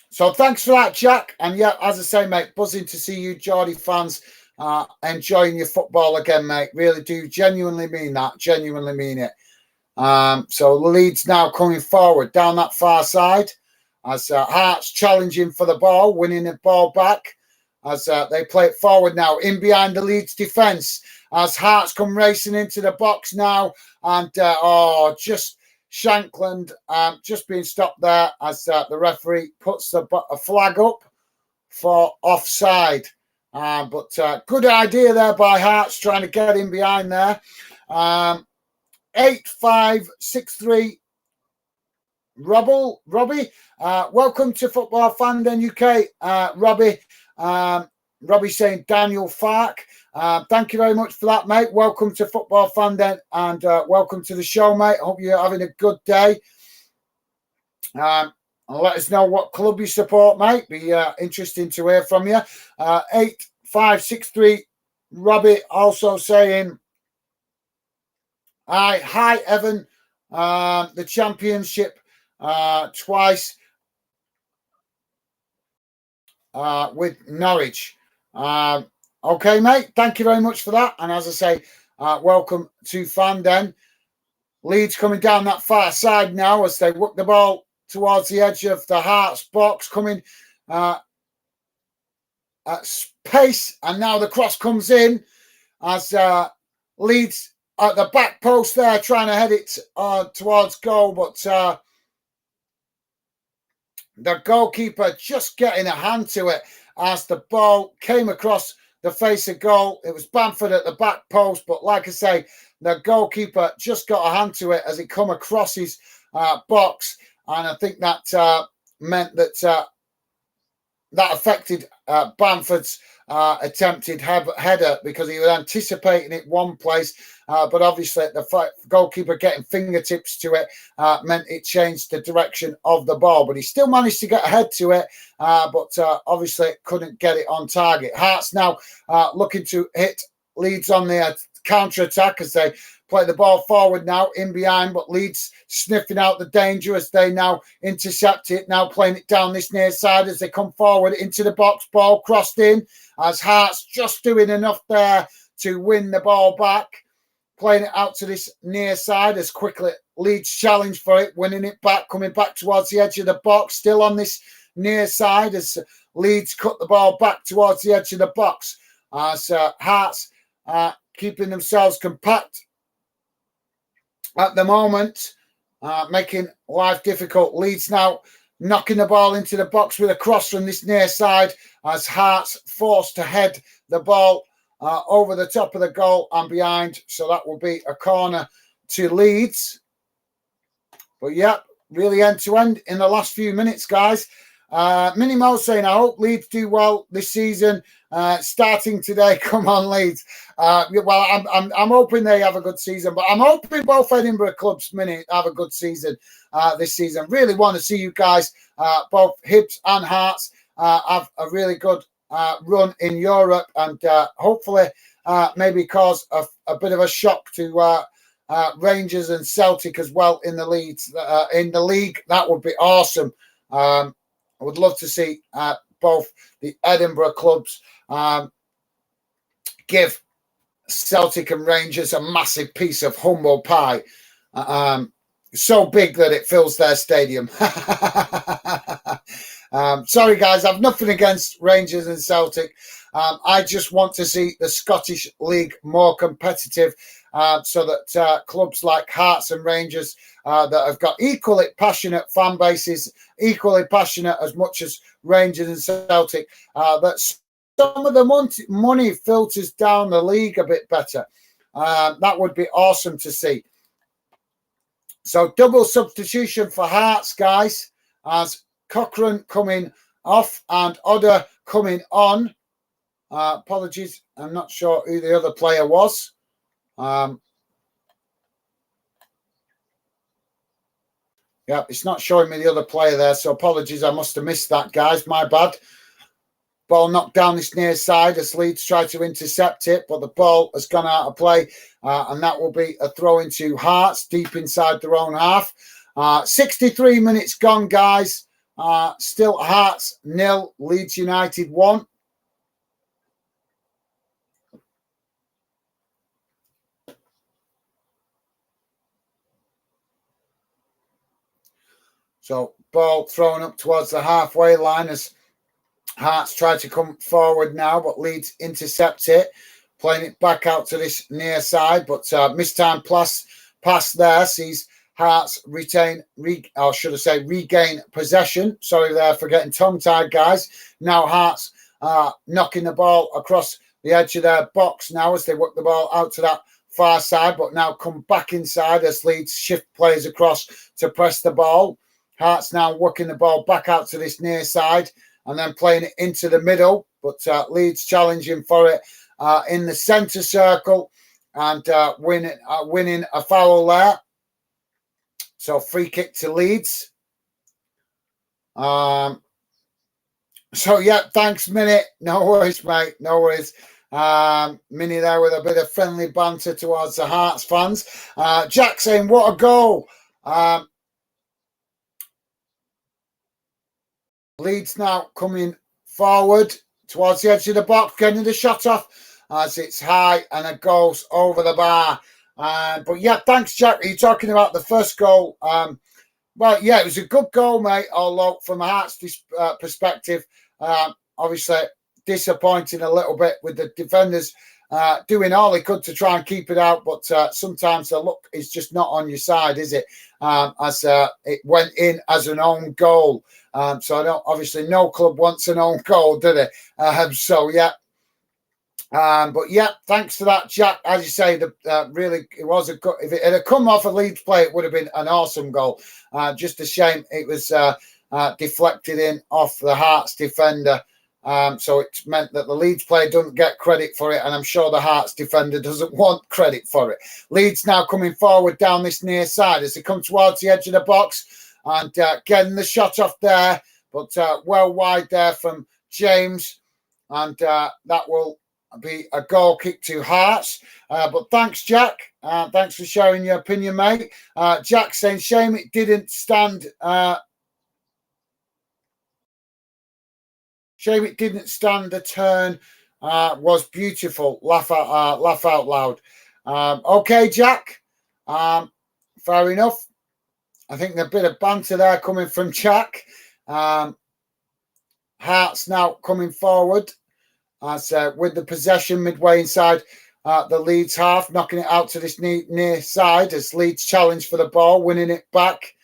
So thanks for that, Jack. And yeah, as I say, mate, buzzing to see you Geordie fans enjoying your football again, mate. Really do genuinely mean that. Genuinely mean it. So Leeds now coming forward down that far side as Hearts challenging for the ball, winning the ball back as they play it forward now in behind the Leeds defence as Hearts come racing into the box now and just Shankland just being stopped there as the referee puts a flag up for offside. But good idea there by Hearts trying to get in behind there. 8563 Robbie, welcome to Football Fan Den UK. Robbie saying Daniel Fark. Thank you very much for that, mate. Welcome to Football Fan Den and welcome to the show, mate. I hope you're having a good day. And let us know what club you support, mate. Be interesting to hear from you. 8563 Robbie also saying hi, Evan. The Championship twice with Norwich. Okay, mate. Thank you very much for that. And as I say, welcome to Fan Den. Leeds coming down that far side now as they work the ball towards the edge of the Hearts box, coming at pace. And now the cross comes in as Leeds at the back post there, trying to head it towards goal, but the goalkeeper just getting a hand to it as the ball came across the face of goal. It was Bamford at the back post, but like I say, the goalkeeper just got a hand to it as it come across his box, and I think that meant that that affected Bamford's attempted header because he was anticipating it one place, but obviously the goalkeeper getting fingertips to it meant it changed the direction of the ball, but he still managed to get ahead to it, but obviously couldn't get it on target. Hearts now looking to hit Leeds on the counter-attack as they play the ball forward now in behind, but Leeds sniffing out the danger as they now intercept it, now playing it down this near side as they come forward into the box, ball crossed in as Hearts just doing enough there to win the ball back, playing it out to this near side as quickly Leeds challenge for it, winning it back, coming back towards the edge of the box, still on this near side as Leeds cut the ball back towards the edge of the box as Hearts keeping themselves compact at the moment, making life difficult. Leeds now knocking the ball into the box with a cross from this near side as Hearts forced to head the ball over the top of the goal and behind. So that will be a corner to Leeds. But yeah, really end to end in the last few minutes, guys. Minnie Mo saying, I hope Leeds do well this season. Starting today, come on, Leeds. Well, I'm hoping they have a good season, but I'm hoping both Edinburgh clubs, Minnie, have a good season this season. Really want to see you guys, both Hibs and Hearts, have a really good run in Europe, and hopefully maybe cause a bit of a shock to Rangers and Celtic as well in the leads in the league. That would be awesome. I would love to see both the Edinburgh clubs give Celtic and Rangers a massive piece of humble pie, so big that it fills their stadium. Sorry, guys, I've nothing against Rangers and Celtic. I just want to see the Scottish League more competitive, so that clubs like Hearts and Rangers that have got equally passionate fan bases, equally passionate as much as Rangers and Celtic, that some of the money filters down the league a bit better. That would be awesome to see. So double substitution for Hearts, guys, as Cochrane coming off and Odder coming on. Apologies, I'm not sure who the other player was. Yeah, it's not showing me the other player there, so apologies. I must have missed that, guys. My bad. Ball knocked down this near side as Leeds try to intercept it, but the ball has gone out of play, and that will be a throw into Hearts deep inside their own half. 63 minutes gone, guys. Still Hearts 0, Leeds United 1. So ball thrown up towards the halfway line as Hearts try to come forward now, but Leeds intercept it, playing it back out to this near side, but mistimed pass there sees Hearts regain possession. Sorry there for getting tongue-tied, guys. Now Hearts knocking the ball across the edge of their box now as they work the ball out to that far side, but now come back inside as Leeds shift players across to press the ball. Hearts now working the ball back out to this near side and then playing it into the middle, but Leeds challenging for it in the centre circle and winning a foul there. So free kick to Leeds. So yeah, thanks, Minnie. No worries, mate. No worries. Minnie there with a bit of friendly banter towards the Hearts fans. Jack saying, what a goal. Leeds now coming forward towards the edge of the box, getting the shot off as it's high and it goes over the bar. But yeah, thanks, Jack. Are you talking about the first goal? Well, yeah, it was a good goal, mate, although from a Hearts perspective, obviously disappointing a little bit with the defenders doing all they could to try and keep it out, but sometimes the luck is just not on your side, is it? As it went in as an own goal. So I don't, obviously no club wants an own goal, do they? So yeah. But yeah, thanks for that, Jack. As you say, really it was a good. If it had come off a Leeds play, it would have been an awesome goal. Just a shame it was deflected in off the Hearts defender. So it meant that the Leeds player doesn't get credit for it, and I'm sure the Hearts defender doesn't want credit for it. Leeds now coming forward down this near side as they come towards the edge of the box and getting the shot off there, but well wide there from James, and that will be a goal kick to Hearts. But thanks, Jack. Thanks for sharing your opinion, mate. Jack saying, shame it didn't stand. Shame it didn't stand the turn. Was beautiful. Laugh out loud. Okay, Jack. Fair enough. I think a bit of banter there coming from Jack. Hearts now coming forward as with the possession midway inside the Leeds half, knocking it out to this near side as Leeds challenge for the ball, winning it back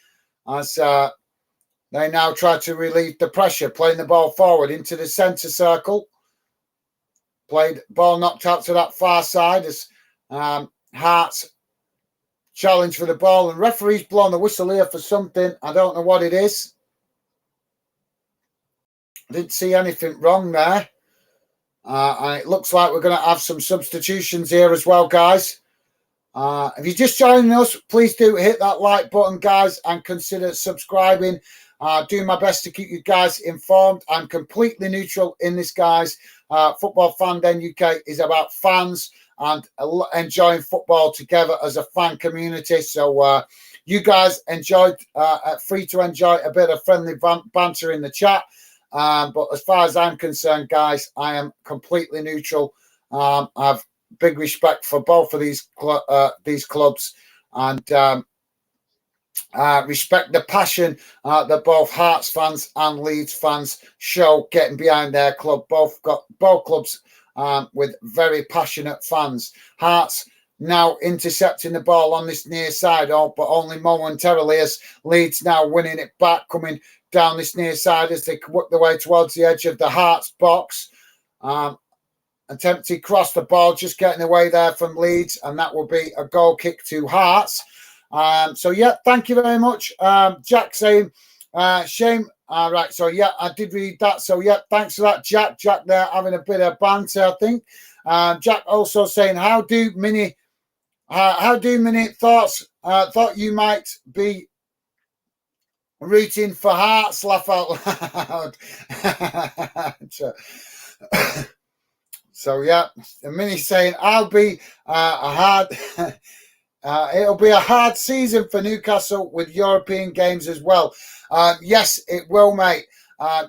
as they now try to relieve the pressure, playing the ball forward into the centre circle. Ball knocked out to that far side as Hearts challenge for the ball, and referee's blown the whistle here for something. I don't know what it is. I didn't see anything wrong there. And it looks like we're going to have some substitutions here as well, guys. If you're just joining us, please do hit that like button, guys, and consider subscribing. Doing my best to keep you guys informed. I'm completely neutral in this, guys. Football Fan Den UK is about fans and enjoying football together as a fan community. So you guys enjoyed, free to enjoy a bit of friendly banter in the chat. But as far as I'm concerned, guys, I am completely neutral. I have big respect for both of these clubs, and respect the passion that both Hearts fans and Leeds fans show getting behind their club. Both clubs with very passionate fans. Hearts now intercepting the ball on this near side, but only momentarily, as Leeds now winning it back, coming down this near side as they work their way towards the edge of the Hearts box. Attempted cross the ball, just getting away there from Leeds, and that will be a goal kick to Hearts. So yeah, thank you very much. Jack saying, shame. Right, so yeah, I did read that. So yeah, thanks for that, Jack. Jack there having a bit of banter, I think. Jack also saying, how do many thoughts thought you might be rooting for Hearts? Laugh out loud. So yeah, Minnie saying, I'll be it'll be a hard season for Newcastle with European games as well. Yes, it will, mate.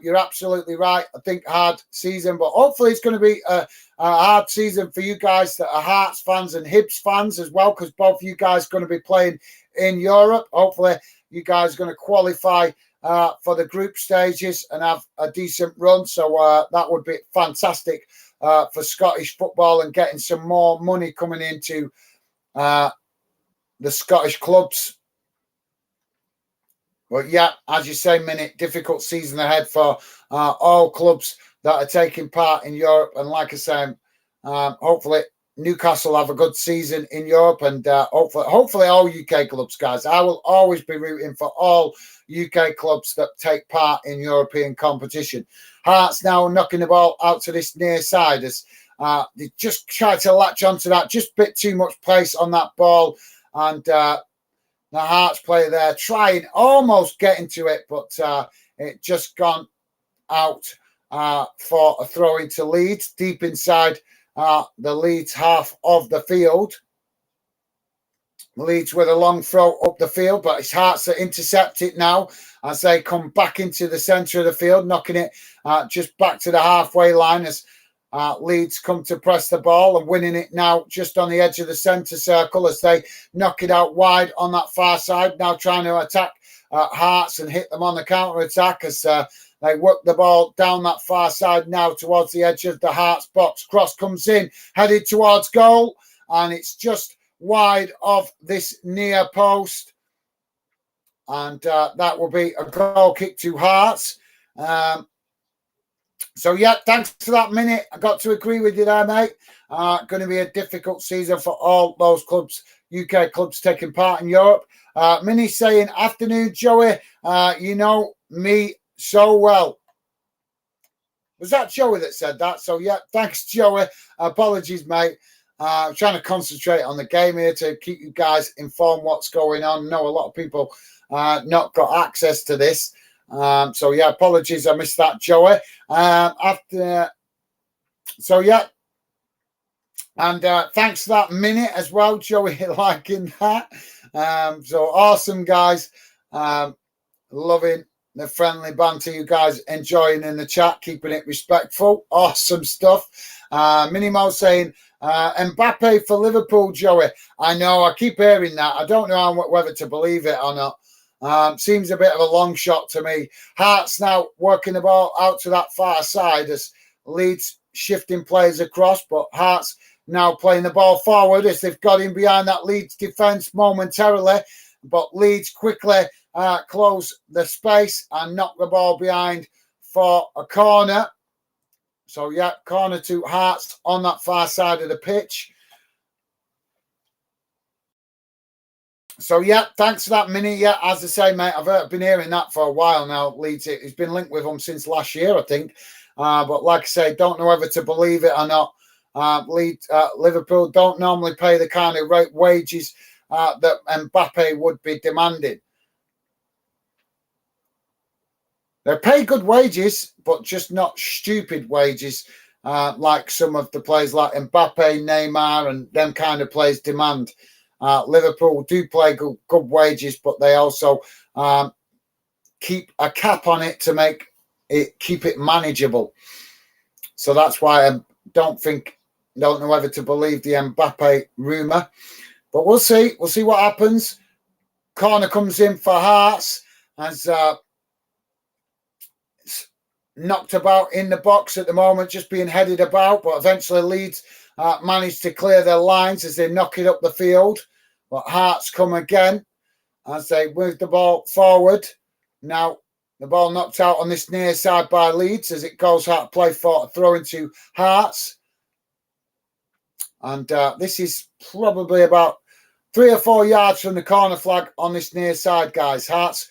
You're absolutely right. I think hard season, but hopefully it's going to be a hard season for you guys that are Hearts fans and Hibs fans as well, because both you guys are going to be playing in Europe. Hopefully you guys are going to qualify for the group stages and have a decent run. So that would be fantastic for Scottish football and getting some more money coming into the Scottish clubs. But yeah, as you say, Minute, difficult season ahead for all clubs that are taking part in Europe. And like I say, hopefully Newcastle have a good season in Europe, and hopefully all UK clubs, guys. I will always be rooting for all UK clubs that take part in European competition. Hearts now knocking the ball out to this near side as they just try to latch onto that, just a bit too much pace on that ball. And the Hearts player there trying, almost getting to it, but it just gone out for a throw into Leeds, deep inside the Leeds half of the field. Leeds with a long throw up the field, but it's Hearts that intercept it now as they come back into the centre of the field, knocking it just back to the halfway line as Leeds come to press the ball and winning it now just on the edge of the centre circle as they knock it out wide on that far side. Now trying to attack Hearts and hit them on the counter-attack as they work the ball down that far side now towards the edge of the Hearts box. Cross comes in, headed towards goal, and it's just wide of this near post. And that will be a goal kick to Hearts. So, yeah, thanks for that, Minute. I got to agree with you there, mate. Going to be a difficult season for all those clubs, UK clubs taking part in Europe. Minnie saying, afternoon, Joey. You know me so well. Was that Joey that said that? So, yeah, thanks, Joey. Apologies, mate. I'm trying to concentrate on the game here to keep you guys informed what's going on. I know a lot of people not got access to this. So yeah, apologies, I missed that, Joey. So yeah, and thanks for that Minute as well, Joey, liking that. So awesome, guys. Loving the friendly banter, you guys enjoying in the chat, keeping it respectful. Awesome stuff. Minimo saying, Mbappe for Liverpool, Joey. I know, I keep hearing that. I don't know whether to believe it or not. Seems a bit of a long shot to me. Hearts now working the ball out to that far side as Leeds shifting players across, but Hearts now playing the ball forward as they've got in behind that Leeds defence momentarily. But Leeds quickly close the space and knock the ball behind for a corner. So, yeah, corner to Hearts on that far side of the pitch. So, yeah, thanks for that, Mini. Yeah, as I say, mate, I've been hearing that for a while now. Leeds, it's been linked with them since last year, I think. But like I say, don't know whether to believe it or not. Liverpool don't normally pay the kind of wages that Mbappe would be demanding. They pay good wages, but just not stupid wages like some of the players like Mbappe, Neymar, and them kind of players demand. Liverpool do play good wages, but they also keep a cap on it to keep it manageable. So that's why I don't know whether to believe the Mbappe rumour. But we'll see. We'll see what happens. Corner comes in for Hearts as knocked about in the box at the moment, just being headed about, but eventually Leeds managed to clear their lines as they knock it up the field. But Hearts come again as they move the ball forward. Now the ball knocked out on this near side by Leeds as it goes out to play for a throw into Hearts. And this is probably about 3 or 4 yards from the corner flag on this near side, guys. Hearts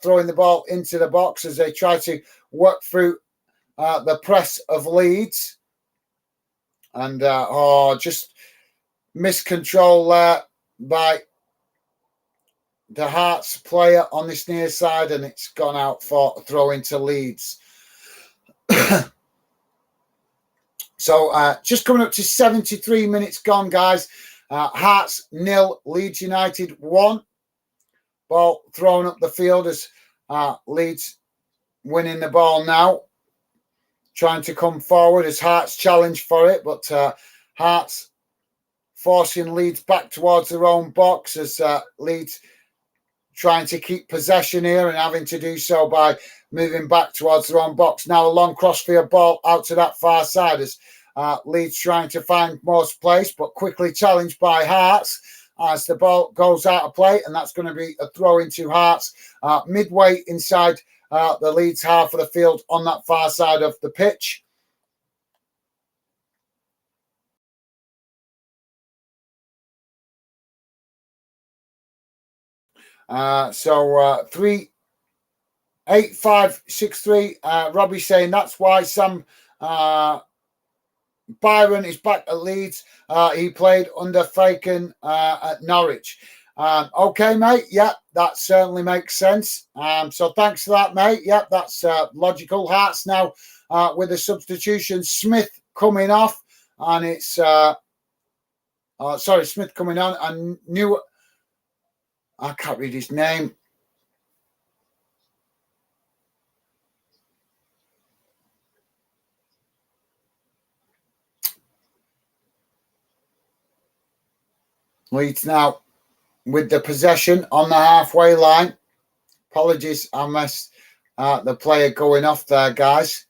throwing the ball into the box as they try to work through the press of Leeds. And just miscontrol there by the Hearts player on this near side, and it's gone out for a throw into Leeds. So just coming up to 73 minutes gone, guys. Hearts 0, Leeds United 1. Ball thrown up the field as Leeds winning the ball now. Trying to come forward as Hearts challenge for it, but Hearts forcing Leeds back towards their own box as Leeds trying to keep possession here and having to do so by moving back towards their own box. Now a long crossfield ball out to that far side as Leeds trying to find more space, but quickly challenged by Hearts as the ball goes out of play, and that's going to be a throw into Hearts midway inside the Leeds half of the field on that far side of the pitch. So 38563. Robbie saying that's why Sam Byron is back at Leeds. He played under Faken at Norwich. Okay, mate. Yeah, that certainly makes sense. So thanks for that, mate. Yeah, that's logical. Hearts now with a substitution. Smith coming off, and it's Smith coming on. And I can't read his name. Leeds now with the possession on the halfway line. Apologies, I missed the player going off there, guys.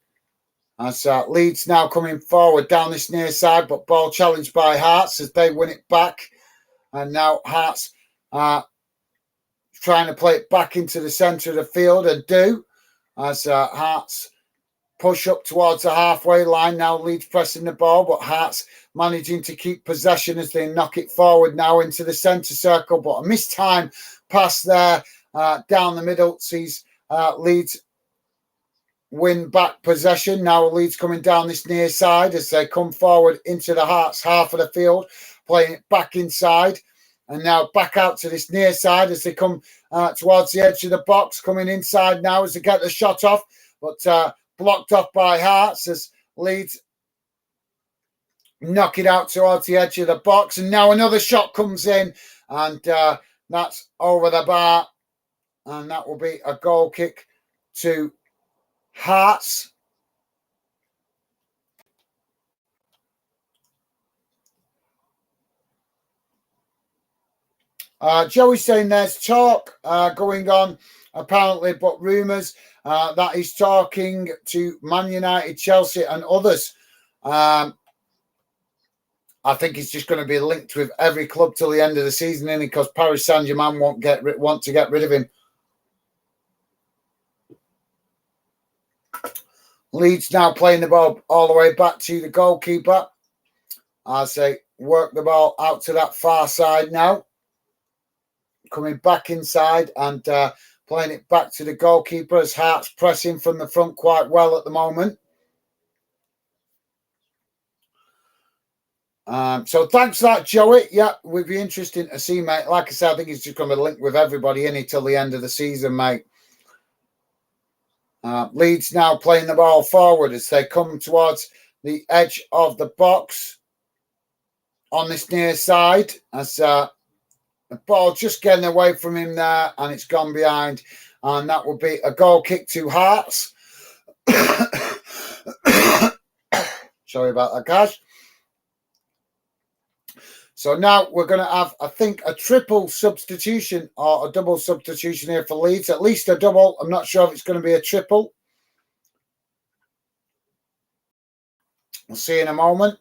As Leeds now coming forward down this near side, but ball challenged by Hearts as they win it back. And now Hearts trying to play it back into the centre of the field and do as Hearts push up towards the halfway line. Now Leeds pressing the ball, but Hearts managing to keep possession as they knock it forward now into the centre circle. But a missed time pass there down the middle sees Leeds win back possession. Now Leeds coming down this near side as they come forward into the Hearts half of the field, playing it back inside. And now back out to this near side as they come towards the edge of the box, coming inside now as they get the shot off. But blocked off by Hearts as Leeds knock it out towards the edge of the box. And now another shot comes in, and that's over the bar. And that will be a goal kick to Hearts. Joey's saying there's talk going on, apparently, but rumours that he's talking to Man United, Chelsea, and others. I think he's just going to be linked with every club till the end of the season, isn't he? Because Paris Saint-Germain want to get rid of him. Leeds now playing the ball all the way back to the goalkeeper. As they work the ball out to that far side now. Coming back inside and playing it back to the goalkeeper as Hearts pressing from the front quite well at the moment. So thanks for that, Joey. Yeah, would be interesting to see, mate. Like I said, I think he's just going to link with everybody in it till the end of the season, mate. Leeds now playing the ball forward as they come towards the edge of the box on this near side as the ball just getting away from him there and it's gone behind, and that will be a goal kick to Hearts. Sorry about that, guys. So now we're going to have, I think, a triple substitution or a double substitution here for Leeds. At least a double. I'm not sure if it's going to be a triple. We'll see in a moment.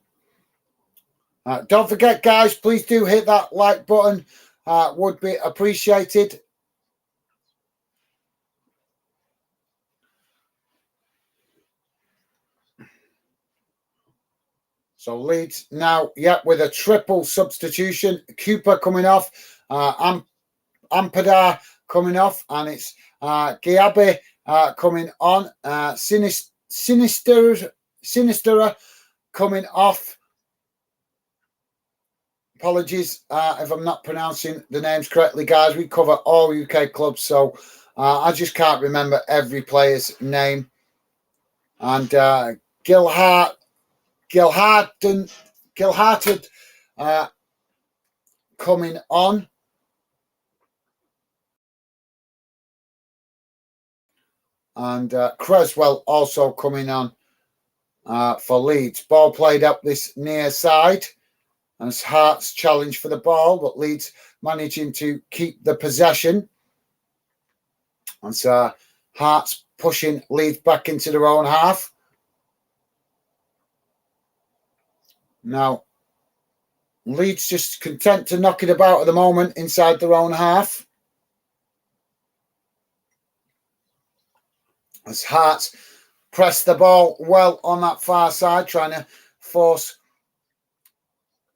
Don't forget, guys, please do hit that like button. Would be appreciated. So Leeds now, with a triple substitution. Cooper coming off, Ampadar coming off, and it's Giabe coming on. Sinister coming off. Apologies if I'm not pronouncing the names correctly, guys. We cover all UK clubs, so I just can't remember every player's name. And Gilharton coming on. And Creswell also coming on for Leeds. Ball played up this near side. And it's Hearts challenge for the ball, but Leeds managing to keep the possession. And so Hearts pushing Leeds back into their own half. Now, Leeds just content to knock it about at the moment inside their own half. As Hearts press the ball well on that far side, trying to force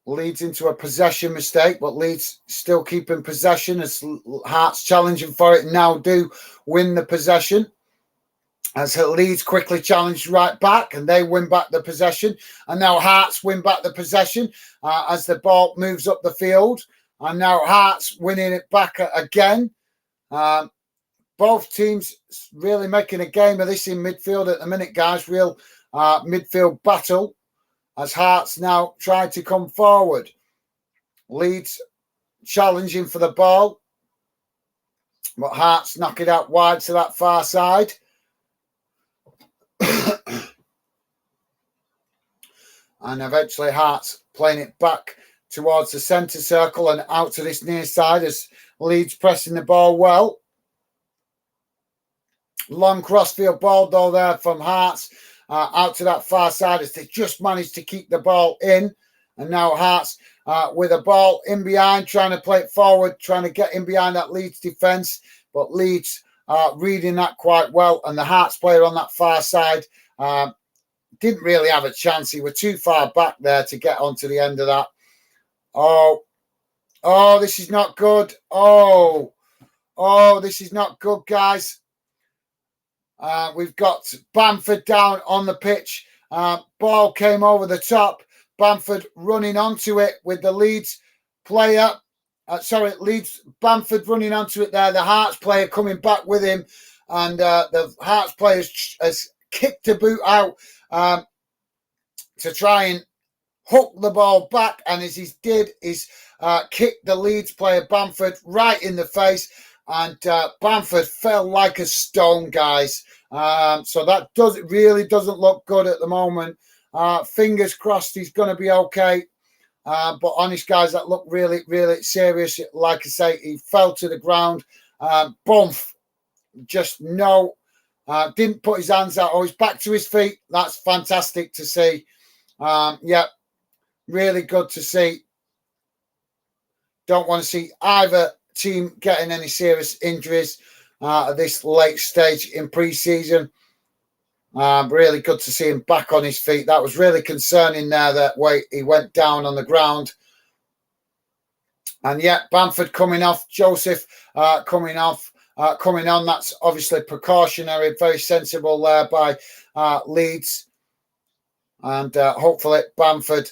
Leeds into a possession mistake, but Leeds still keeping possession as Hearts challenging for it, now do win the possession. As Leeds quickly challenged right back and they win back the possession. And now Hearts win back the possession as the ball moves up the field. And now Hearts winning it back again. Both teams really making a game of this in midfield at the minute, guys. Real midfield battle. As Hearts now try to come forward. Leeds challenging for the ball. But Hearts knock it out wide to that far side. And eventually Hearts playing it back towards the centre circle and out to this near side as Leeds pressing the ball well. Long crossfield ball though there from Hearts. Out to that far side as they just managed to keep the ball in. And now Hearts with a ball in behind, trying to play it forward, trying to get in behind that Leeds defence. But Leeds reading that quite well. And the Hearts player on that far side didn't really have a chance. He was too far back there to get onto the end of that. Oh, this is not good. Oh, this is not good, guys. We've got Bamford down on the pitch. Ball came over the top. Bamford running onto it with the Leeds player. Bamford running onto it there. The Hearts player coming back with him. And the Hearts player has kicked the boot out to try and hook the ball back. And as he did, he's kicked the Leeds player, Bamford, right in the face. And Bamford fell like a stone, guys. So that really doesn't look good at the moment. Fingers crossed he's going to be okay. but honest guys that look really, really serious. Like I say, he fell to the ground. Bump, just no, didn't put his hands out. Oh, he's back to his feet. That's fantastic to see. Yeah, really good to see. Don't want to see either team getting any serious injuries at this late stage in pre-season. Really good to see him back on his feet. That was really concerning there, that way he went down on the ground. And yeah, Bamford coming off, Joseph coming on. That's obviously precautionary, very sensible there by Leeds. And hopefully Bamford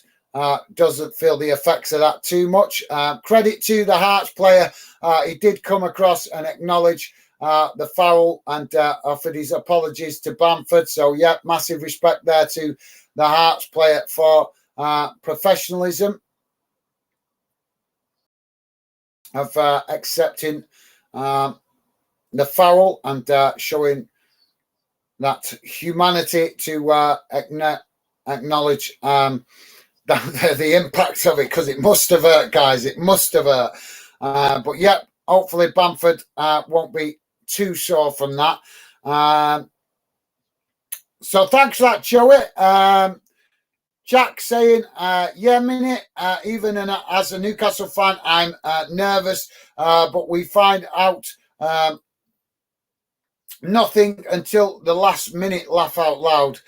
doesn't feel the effects of that too much. Credit to the Hearts player. He did come across and acknowledge the foul and offered his apologies to Bamford. So, yeah, massive respect there to the Hearts player for professionalism of accepting the foul and showing that humanity to acknowledge the impact of it, because it must have hurt, guys. It must have hurt. But yeah, hopefully Bamford won't be too sore from that. So thanks for that, Joey. Jack saying, yeah, minute, even as a Newcastle fan, I'm nervous, but we find out nothing until the last minute, laugh out loud.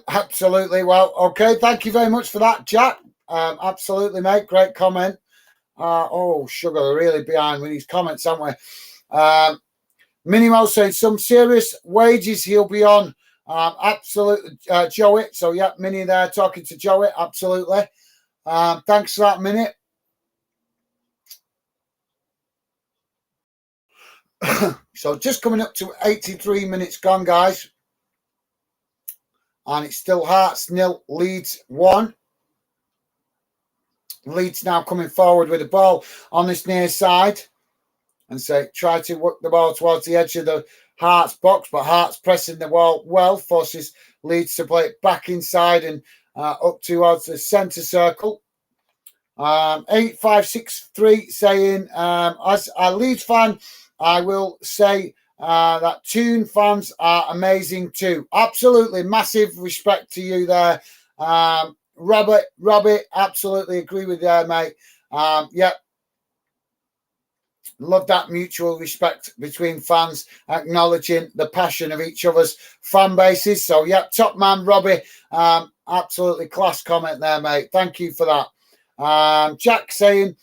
Absolutely. Well, okay. Thank you very much for that, Jack. Absolutely, mate. Great comment. Oh, Sugar, really behind with these comments, aren't we? Minimo saying some serious wages he'll be on. Absolutely, Joey. So, yeah, Minnie there talking to Joey. Absolutely. Thanks for that, Minnie. So, just coming up to 83 minutes gone, guys. And it's still Hearts 0, Leeds 1. Leeds now coming forward with the ball on this near side. And say, try to work the ball towards the edge of the Hearts box, but Hearts pressing the ball well, forces Leeds to play it back inside and up towards the centre circle. 8563 saying, as a Leeds fan, I will say that Toon fans are amazing too. Absolutely, massive respect to you there. Robert, absolutely agree with you there, mate. Yeah. Love that mutual respect between fans, acknowledging the passion of each other's fan bases. So, yeah, top man, Robbie. Absolutely class comment there, mate. Thank you for that. Jack saying,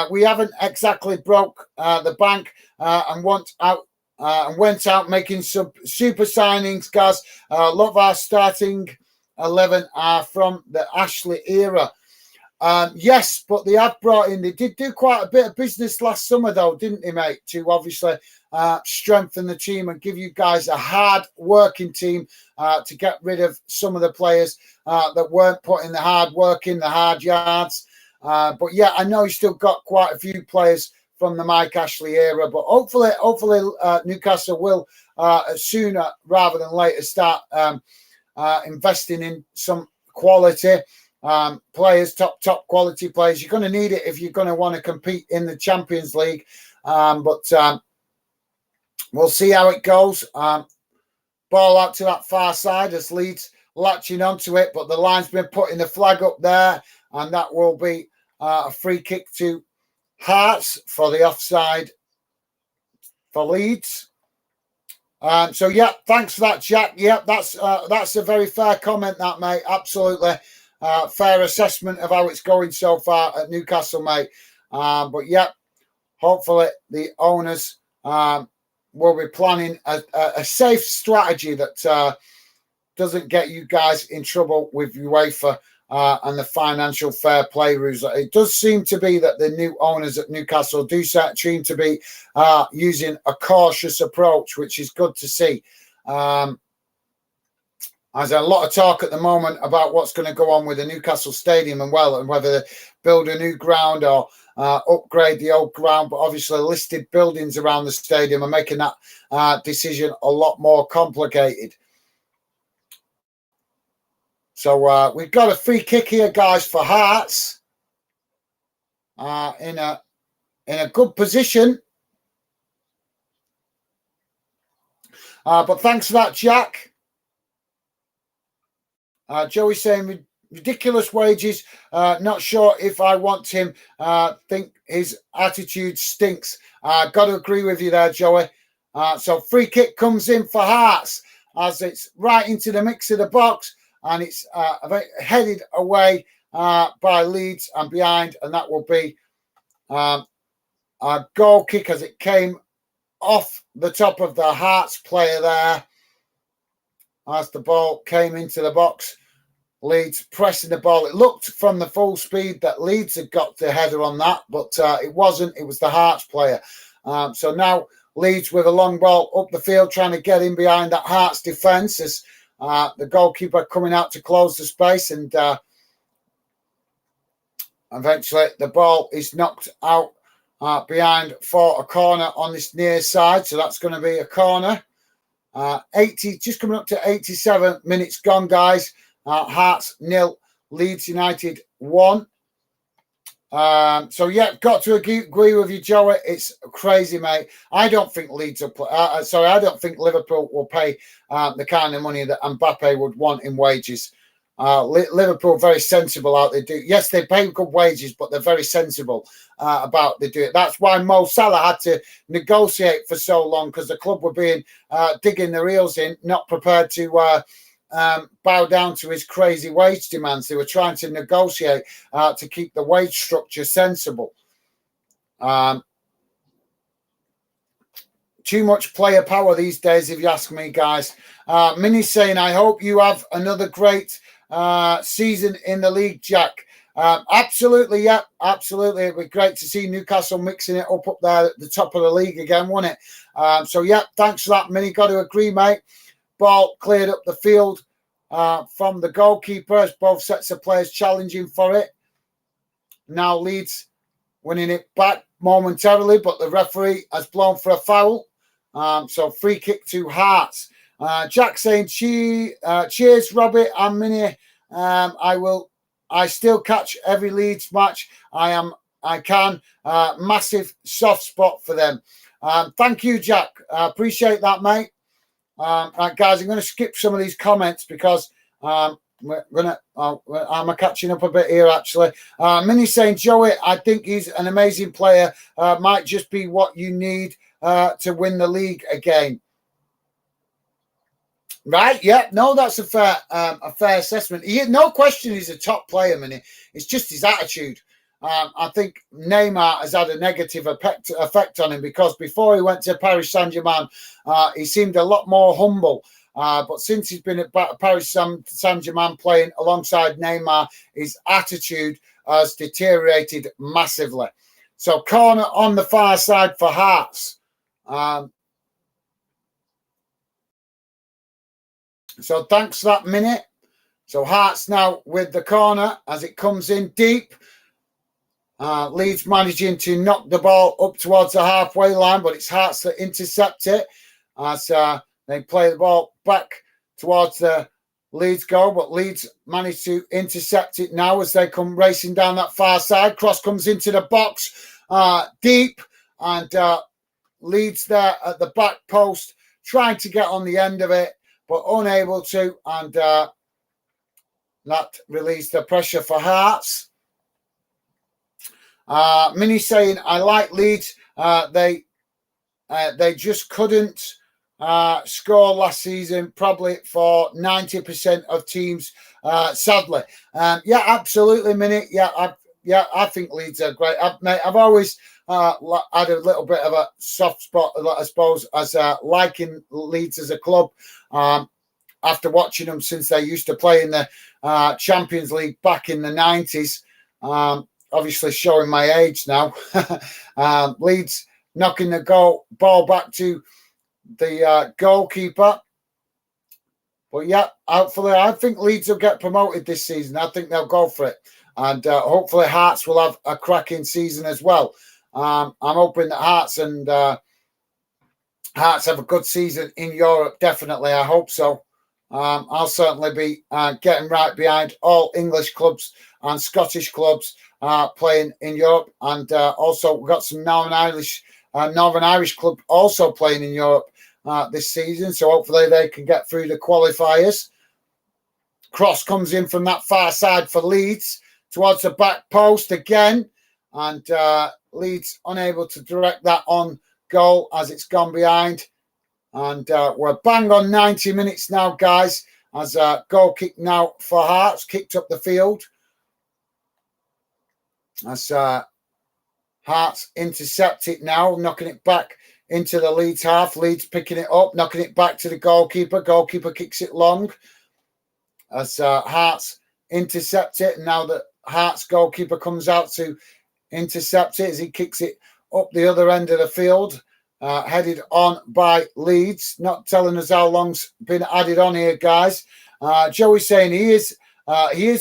we haven't exactly broke the bank and went out making some super signings, guys. Love our starting 11 from the Ashley era. Yes, but they did do quite a bit of business last summer, though, didn't they, mate? To obviously strengthen the team and give you guys a hard working team to get rid of some of the players that weren't putting the hard work in, the hard yards. But yeah, I know he's still got quite a few players from the Mike Ashley era, but hopefully Newcastle will sooner rather than later start investing in some quality players, top quality players. You're going to need it if you're going to want to compete in the Champions League. But we'll see how it goes. Ball out to that far side as Leeds latching onto it, but the line's been putting the flag up there, and that will be a free kick to Hearts for the offside for Leeds. So yeah, thanks for that, Jack. Yeah, that's a very fair comment, that, mate. Absolutely. Fair assessment of how it's going so far at Newcastle, mate. But yeah, hopefully the owners will be planning a safe strategy that doesn't get you guys in trouble with UEFA and the financial fair play rules. It does seem to be that the new owners at Newcastle do seem to be using a cautious approach, which is good to see. There's a lot of talk at the moment about what's going to go on with the Newcastle Stadium and whether they build a new ground or upgrade the old ground. But obviously listed buildings around the stadium are making that decision a lot more complicated. So we've got a free kick here, guys, for Hearts. in a good position. But thanks for that, Jack. Joey saying ridiculous wages. Not sure if I want him. Think his attitude stinks. Got to agree with you there, Joey. So free kick comes in for Hearts as it's right into the mix of the box, and it's headed away by Leeds and behind, and that will be a goal kick as it came off the top of the Hearts player there as the ball came into the box. Leeds pressing the ball. It looked from the full speed that Leeds had got the header on that, but it wasn't. It was the Hearts player. So now Leeds with a long ball up the field trying to get in behind that Hearts defence as the goalkeeper coming out to close the space, and eventually the ball is knocked out behind for a corner on this near side. So that's going to be a corner. 80, just coming up to 87 minutes gone, guys. Hearts 0, Leeds United 1. So yeah, got to agree with you, Joey. It's crazy, mate. I don't think Leeds will play. I don't think Liverpool will pay the kind of money that Mbappe would want in wages. Liverpool very sensible out there. Yes, they pay good wages, but they're very sensible about they do it. That's why Mo Salah had to negotiate for so long, because the club were being digging their heels in, not prepared to bow down to his crazy wage demands. They were trying to negotiate to keep the wage structure sensible. Too much player power these days, if you ask me, guys. Minnie's saying, I hope you have another great season in the league, Jack. Absolutely, yeah, absolutely. It'd be great to see Newcastle mixing it up there at the top of the league again, wouldn't it? So, yeah, thanks for that, Minnie. Got to agree, mate. Ball cleared up the field from the goalkeeper as both sets of players challenging for it. Now Leeds winning it back momentarily, but the referee has blown for a foul. So free kick to Hearts. Jack saying, cheers, Robbie and Minnie. I still catch every Leeds match. I can. Massive soft spot for them. Thank you, Jack. I appreciate that, mate. Right, guys, I'm going to skip some of these comments because I'm catching up a bit here, actually. Minnie saying, Joey, I think he's an amazing player. Might just be what you need to win the league again. Right, yeah, no, that's a fair assessment. No question he's a top player, Minnie. It's just his attitude. I think Neymar has had a negative effect on him, because before he went to Paris Saint-Germain, he seemed a lot more humble. But since he's been at Paris Saint-Germain playing alongside Neymar, his attitude has deteriorated massively. So corner on the far side for Hearts. So thanks for that, Minute. So Hearts now with the corner as it comes in deep. Leeds managing to knock the ball up towards the halfway line, but it's Hearts that intercept it as they play the ball back towards the Leeds goal, but Leeds manage to intercept it now as they come racing down that far side. Cross comes into the box deep, and Leeds there at the back post trying to get on the end of it, but unable to, and that released the pressure for Hearts. Minnie saying, I like Leeds. They just couldn't score last season, probably for 90% of teams, sadly. Yeah, absolutely, Minnie. Yeah, I think Leeds are great. I've always had a little bit of a soft spot, I suppose, as liking Leeds as a club. After watching them since they used to play in the Champions League back in the 90s. Obviously showing my age now. Leeds knocking the ball back to the goalkeeper. But yeah, hopefully, I think Leeds will get promoted this season. I think they'll go for it. And hopefully Hearts will have a cracking season as well. I'm hoping that Hearts have a good season in Europe. Definitely, I hope so. I'll certainly be getting right behind all English clubs and Scottish clubs playing in Europe, and also we've got some Northern Irish club also playing in Europe this season. So hopefully they can get through the qualifiers. Cross comes in from that far side for Leeds towards the back post again, and Leeds unable to direct that on goal as it's gone behind. And we're bang on 90 minutes now, guys, as a goal kick now for Hearts, kicked up the field. As Hearts intercept it now, knocking it back into the Leeds half. Leeds picking it up, knocking it back to the goalkeeper. Goalkeeper kicks it long as Hearts intercept it. And now the Hearts goalkeeper comes out to intercept it as he kicks it up the other end of the field. Headed on by Leeds. Not telling us how long's been added on here, guys. Joey's saying he is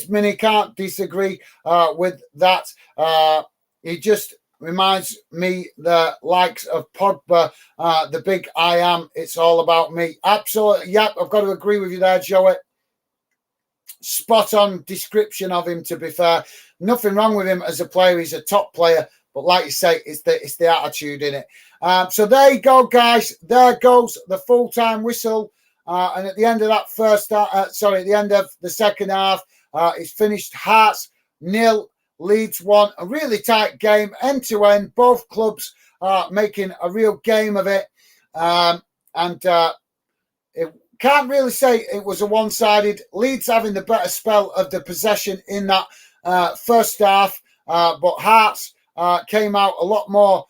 Mini, can't disagree with that. He just reminds me the likes of Pogba, the big I am, it's all about me. Absolutely, yep, I've got to agree with you there, Joey. Spot on description of him, to be fair. Nothing wrong with him as a player. He's a top player. But like you say, it's the attitude in it. So there you go, guys. There goes the full-time whistle. And at the end of that at the end of the second half, it's finished Hearts 0, Leeds 1. A really tight game, end-to-end. Both clubs making a real game of it. It can't really say it was a one-sided. Leeds having the better spell of the possession in that first half. But Hearts came out a lot more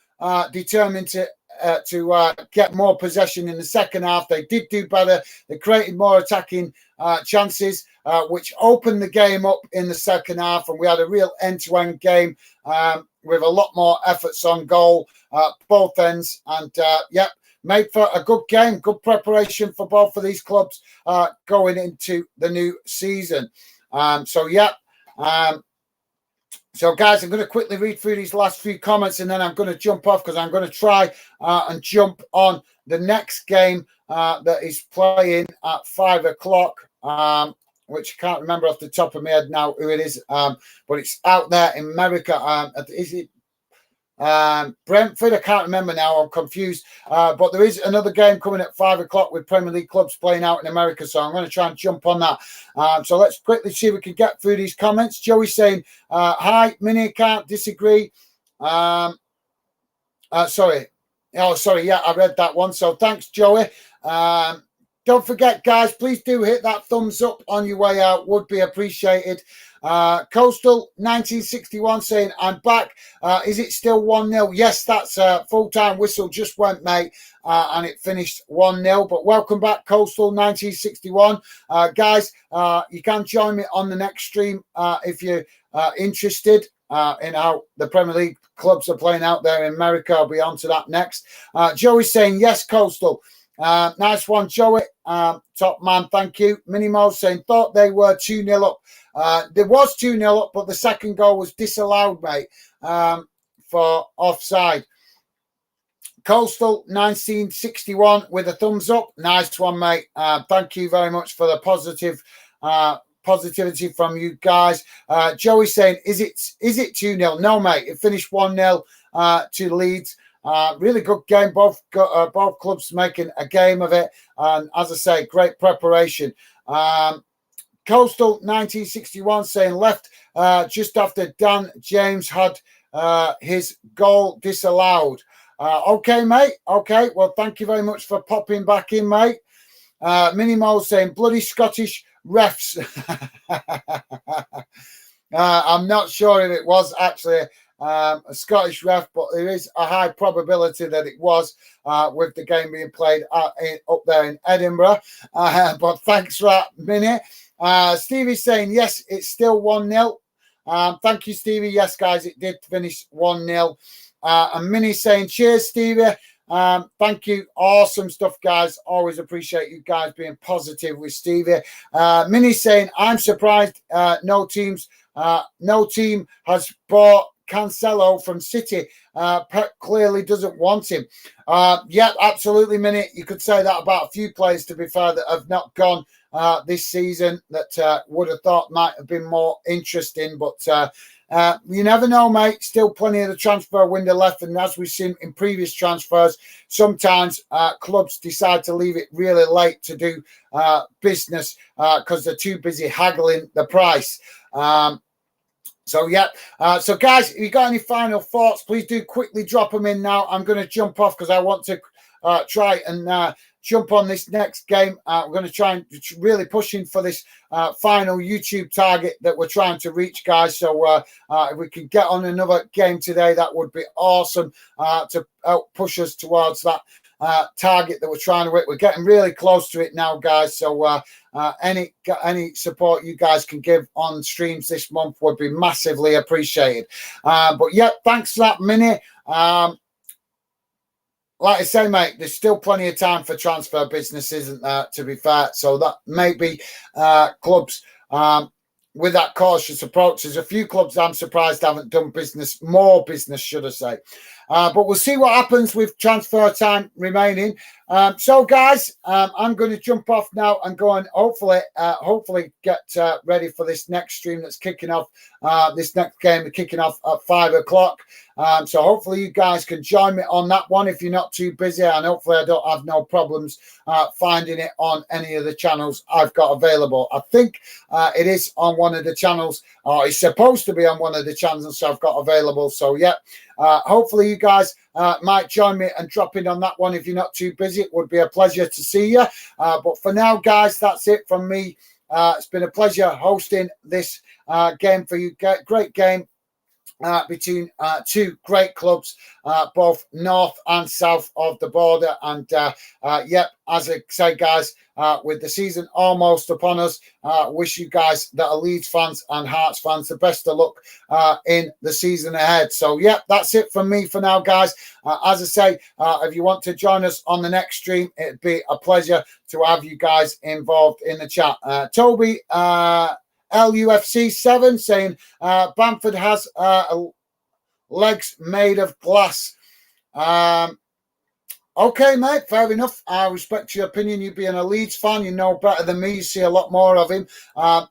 determined to get more possession in the second half. They did do better. They created more attacking chances, which opened the game up in the second half. And we had a real end-to-end game with a lot more efforts on goal, both ends. And, yep, made for a good game, good preparation for both of these clubs going into the new season. So, guys, I'm going to quickly read through these last few comments and then I'm going to jump off because I'm going to try and jump on the next game that is playing at 5 o'clock, which I can't remember off the top of my head now who it is, but it's out there in America. Is it Brentford? I can't remember now. I'm confused. But there is another game coming at 5 o'clock with Premier League clubs playing out in America. So I'm going to try and jump on that. So let's quickly see if we can get through these comments. Joey saying, hi, Mini, can't disagree. Sorry. Oh, sorry. Yeah, I read that one. So thanks, Joey. Don't forget, guys, please do hit that thumbs up on your way out. Would be appreciated. Coastal 1961 saying, I'm back. Is it still 1-0? Yes, that's a full-time whistle just went, mate, and it finished 1-0. But welcome back, Coastal 1961. Guys, you can join me on the next stream if you're interested in how the Premier League clubs are playing out there in America. I'll be on to that next. Joey's saying, yes, Coastal. Nice one, Joey. Top man, thank you. Minimo saying, thought they were 2-0 up. There was 2-0 up, but the second goal was disallowed, mate, for offside. Coastal 1961 with a thumbs up. Nice one, mate. Thank you very much for the positivity from you guys. Joey saying, is it 2-0? No, mate. It finished 1-0 to Leeds. Really good game. Both clubs making a game of it. And as I say, great preparation. Coastal 1961 saying left just after Dan James had his goal disallowed. Okay, mate. Okay. Well, thank you very much for popping back in, mate. Minimo saying bloody Scottish refs. I'm not sure if it was actually a Scottish ref, but there is a high probability that it was with the game being played up there in Edinburgh. But thanks for that, Minnie. Stevie's saying, yes, it's still 1-0. Thank you, Stevie. Yes, guys, it did finish 1-0. And Minnie saying, cheers, Stevie. Thank you. Awesome stuff, guys. Always appreciate you guys being positive with Stevie. Minnie saying, I'm surprised no team has bought Cancelo from City. Pep clearly doesn't want him. Yeah, absolutely, Minnie. You could say that about a few players, to be fair, that have not gone this season that would have thought might have been more interesting, but you never know, mate. Still plenty of the transfer window left, and as we've seen in previous transfers, sometimes clubs decide to leave it really late to do business because they're too busy haggling the price. So, yeah. So, guys, if you got any final thoughts, please do quickly drop them in now. I'm going to jump off because I want to try and jump on this next game. We're going to try and really pushing for this final YouTube target that we're trying to reach, guys. So if we can get on another game today, that would be awesome to help push us towards that target that we're trying to hit. We're getting really close to it now, guys. So any support you guys can give on streams this month would be massively appreciated. But yeah, thanks for that, Mini. Like I say, mate, there's still plenty of time for transfer business, isn't there, to be fair? So that maybe clubs with that cautious approach. There's a few clubs I'm surprised haven't done more business, should I say. But we'll see what happens with transfer time remaining. So, guys, I'm going to jump off now and go and hopefully get ready for this next stream that's kicking off. This next game kicking off at 5 o'clock. So hopefully you guys can join me on that one if you're not too busy, and hopefully I don't have no problems finding it on any of the channels I've got available. I think it is on one of the channels, or it's supposed to be on one of the channels I've got available. So yeah, hopefully you guys might join me and drop in on that one if you're not too busy. It would be a pleasure to see you. But for now, guys, that's it from me. It's been a pleasure hosting this game for you. Great game between two great clubs, both north and south of the border. And yep, as I say, guys, with the season almost upon us, wish you guys that are Leeds fans and Hearts fans the best of luck in the season ahead. So yep, that's it from me for now, guys. As I say, if you want to join us on the next stream, it'd be a pleasure to have you guys involved in the chat. Toby LUFC 7 saying Bamford has legs made of glass. Okay, mate, fair enough. I respect your opinion. You being a Leeds fan, you know better than me. You see a lot more of him.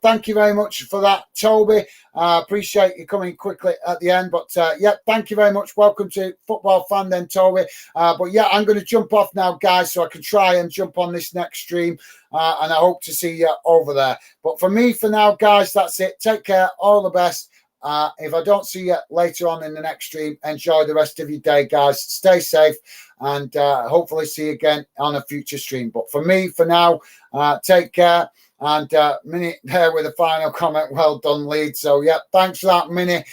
Thank you very much for that, Toby. Appreciate you coming quickly at the end. But yeah, thank you very much. Welcome to Football Fan then, Toby. But yeah, I'm going to jump off now, guys, so I can try and jump on this next stream. And I hope to see you over there. But for me, for now, guys, that's it. Take care. All the best. If I don't see you later on in the next stream, enjoy the rest of your day, guys. Stay safe and hopefully see you again on a future stream. But for me, for now, take care. And Minnie there with a final comment. Well done, Leeds. So, yeah, thanks for that, Minnie.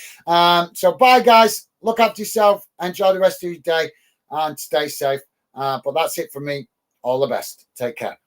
So, bye, guys. Look after yourself. Enjoy the rest of your day and stay safe. But that's it for me. All the best. Take care.